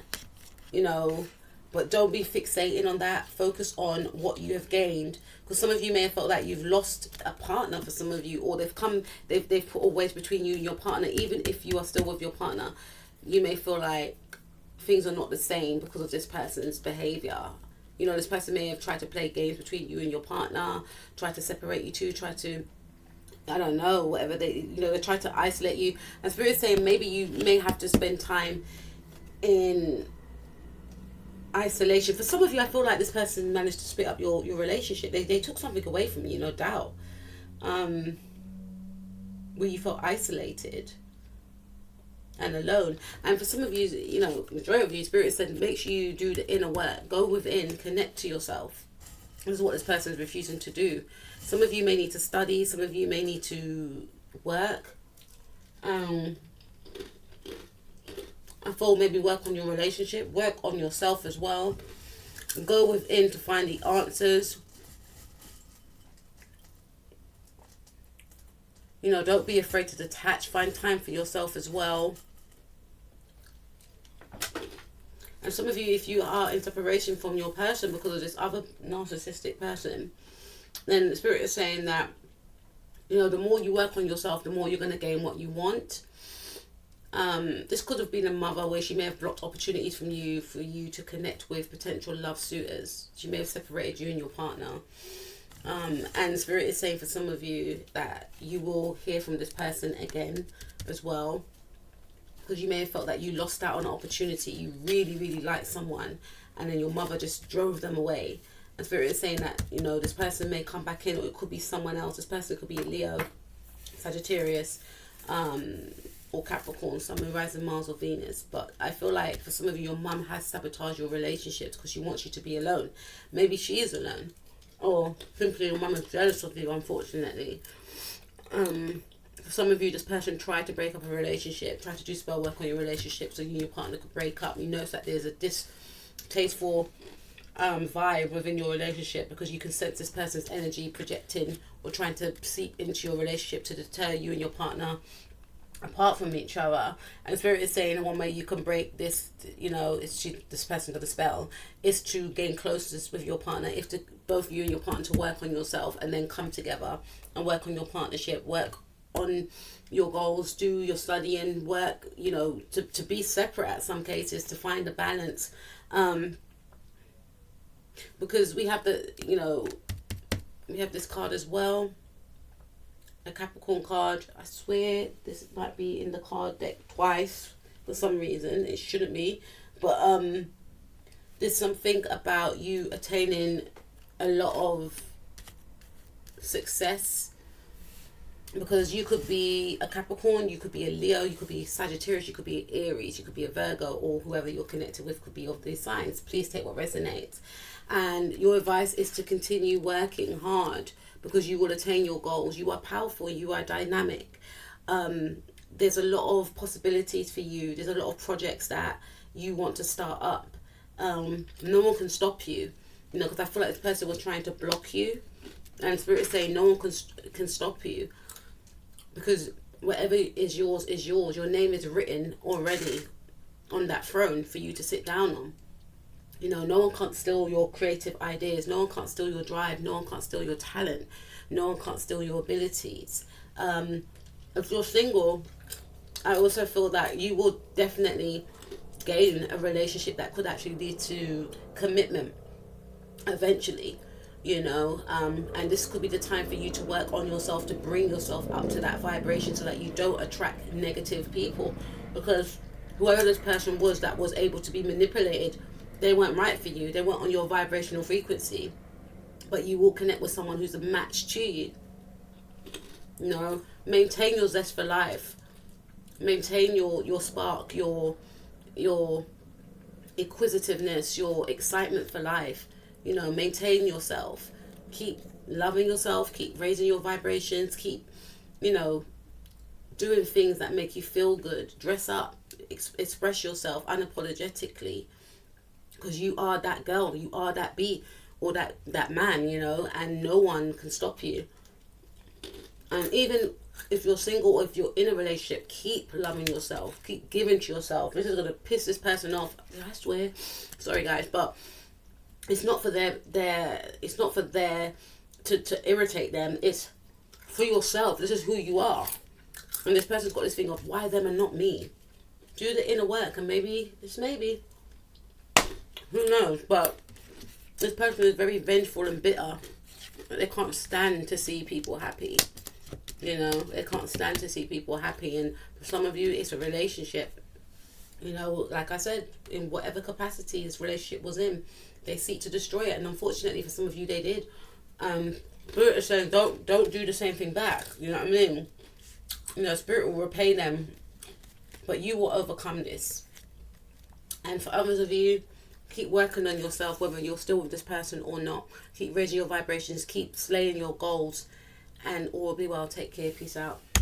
you know, but don't be fixating on that. Focus on what you have gained, because some of you may have felt like you've lost a partner for some of you, or they've put a wedge between you and your partner. Even if you are still with your partner, you may feel like things are not the same because of this person's behavior. You know, this person may have tried to play games between you and your partner, try to separate you two, try to, I don't know, whatever they try to isolate you. And Spirit's saying maybe you may have to spend time in isolation. For some of you, I feel like this person managed to split up your relationship. They took something away from you, no doubt. Where you felt isolated and alone. And for some of you, you know, majority of you, Spirit said, make sure you do the inner work. Go within, connect to yourself. This is what this person is refusing to do. Some of you may need to study. Some of you may need to work. I thought maybe work on your relationship. Work on yourself as well. Go within to find the answers. You know, don't be afraid to detach. Find time for yourself as well. And some of you, if you are in separation from your person because of this other narcissistic person, then the Spirit is saying that, you know, the more you work on yourself, the more you're going to gain what you want. This could have been a mother where she may have blocked opportunities from you for you to connect with potential love suitors. She may have separated you and your partner. And Spirit is saying for some of you that you will hear from this person again as well. Because you may have felt that you lost out on an opportunity. You really, really liked someone, and then your mother just drove them away. And Spirit is saying that, you know, this person may come back in, or it could be someone else. This person could be a Leo, Sagittarius, or Capricorn, Sun, Moon, Rising, Mars, or Venus. But I feel like for some of you, your mum has sabotaged your relationships because she wants you to be alone. Maybe she is alone, or simply your mum is jealous of you, unfortunately. For some of you, this person tried to break up a relationship, tried to do spell work on your relationship so you and your partner could break up. You notice that there's a distasteful vibe within your relationship because you can sense this person's energy projecting or trying to seep into your relationship to deter you and your partner apart from each other. And Spirit is saying one way you can break this, you know, this person got a spell, is to gain closeness with your partner. If both you and your partner to work on yourself and then come together and work on your partnership, work on your goals, do your studying, work, you know, to be separate at some cases, to find a balance. Because we have we have this card as well, a Capricorn card. I swear this might be in the card deck twice for some reason. It shouldn't be, but there's something about you attaining a lot of success, because you could be a Capricorn, you could be a Leo, you could be Sagittarius, you could be Aries, you could be a Virgo, or whoever you're connected with could be of these signs. Please take what resonates. And your advice is to continue working hard, because you will attain your goals. You are powerful, you are dynamic. There's a lot of possibilities for you. There's a lot of projects that you want to start up. No one can stop you, you know, because I feel like this person was trying to block you, and Spirit is saying no one can stop you, because whatever is yours is yours. Your name is written already on that throne for you to sit down on. You know, no one can't steal your creative ideas. No one can't steal your drive. No one can't steal your talent. No one can't steal your abilities. If you're single, I also feel that you will definitely gain a relationship that could actually lead to commitment eventually. You know, and this could be the time for you to work on yourself, to bring yourself up to that vibration so that you don't attract negative people, because whoever this person was that was able to be manipulated, they weren't right for you. They weren't on your vibrational frequency. But you will connect with someone who's a match to you. You know, maintain your zest for life. Maintain your spark, your inquisitiveness, your excitement for life. You know, maintain yourself. Keep loving yourself. Keep raising your vibrations. Keep, you know, doing things that make you feel good. Dress up. Express yourself unapologetically. Because you are that girl. You are that beat. or that man, you know, and no one can stop you. And even if you're single or if you're in a relationship, keep loving yourself, keep giving to yourself. This is going to piss this person off, I swear. Sorry guys, but it's not for it's not for to irritate them. It's for yourself. This is who you are. And this person's got this thing of, why them and not me? Do the inner work, and maybe, who knows, but this person is very vengeful and bitter. They can't stand to see people happy. You know, they can't stand to see people happy. And for some of you, it's a relationship. You know, like I said, in whatever capacity this relationship was in, they seek to destroy it. And unfortunately, for some of you, they did. Spirit is saying, don't do the same thing back. You know what I mean? You know, Spirit will repay them, but you will overcome this. And for others of you, keep working on yourself, whether you're still with this person or not. Keep raising your vibrations, keep slaying your goals, and all will be well. Take care. Peace out.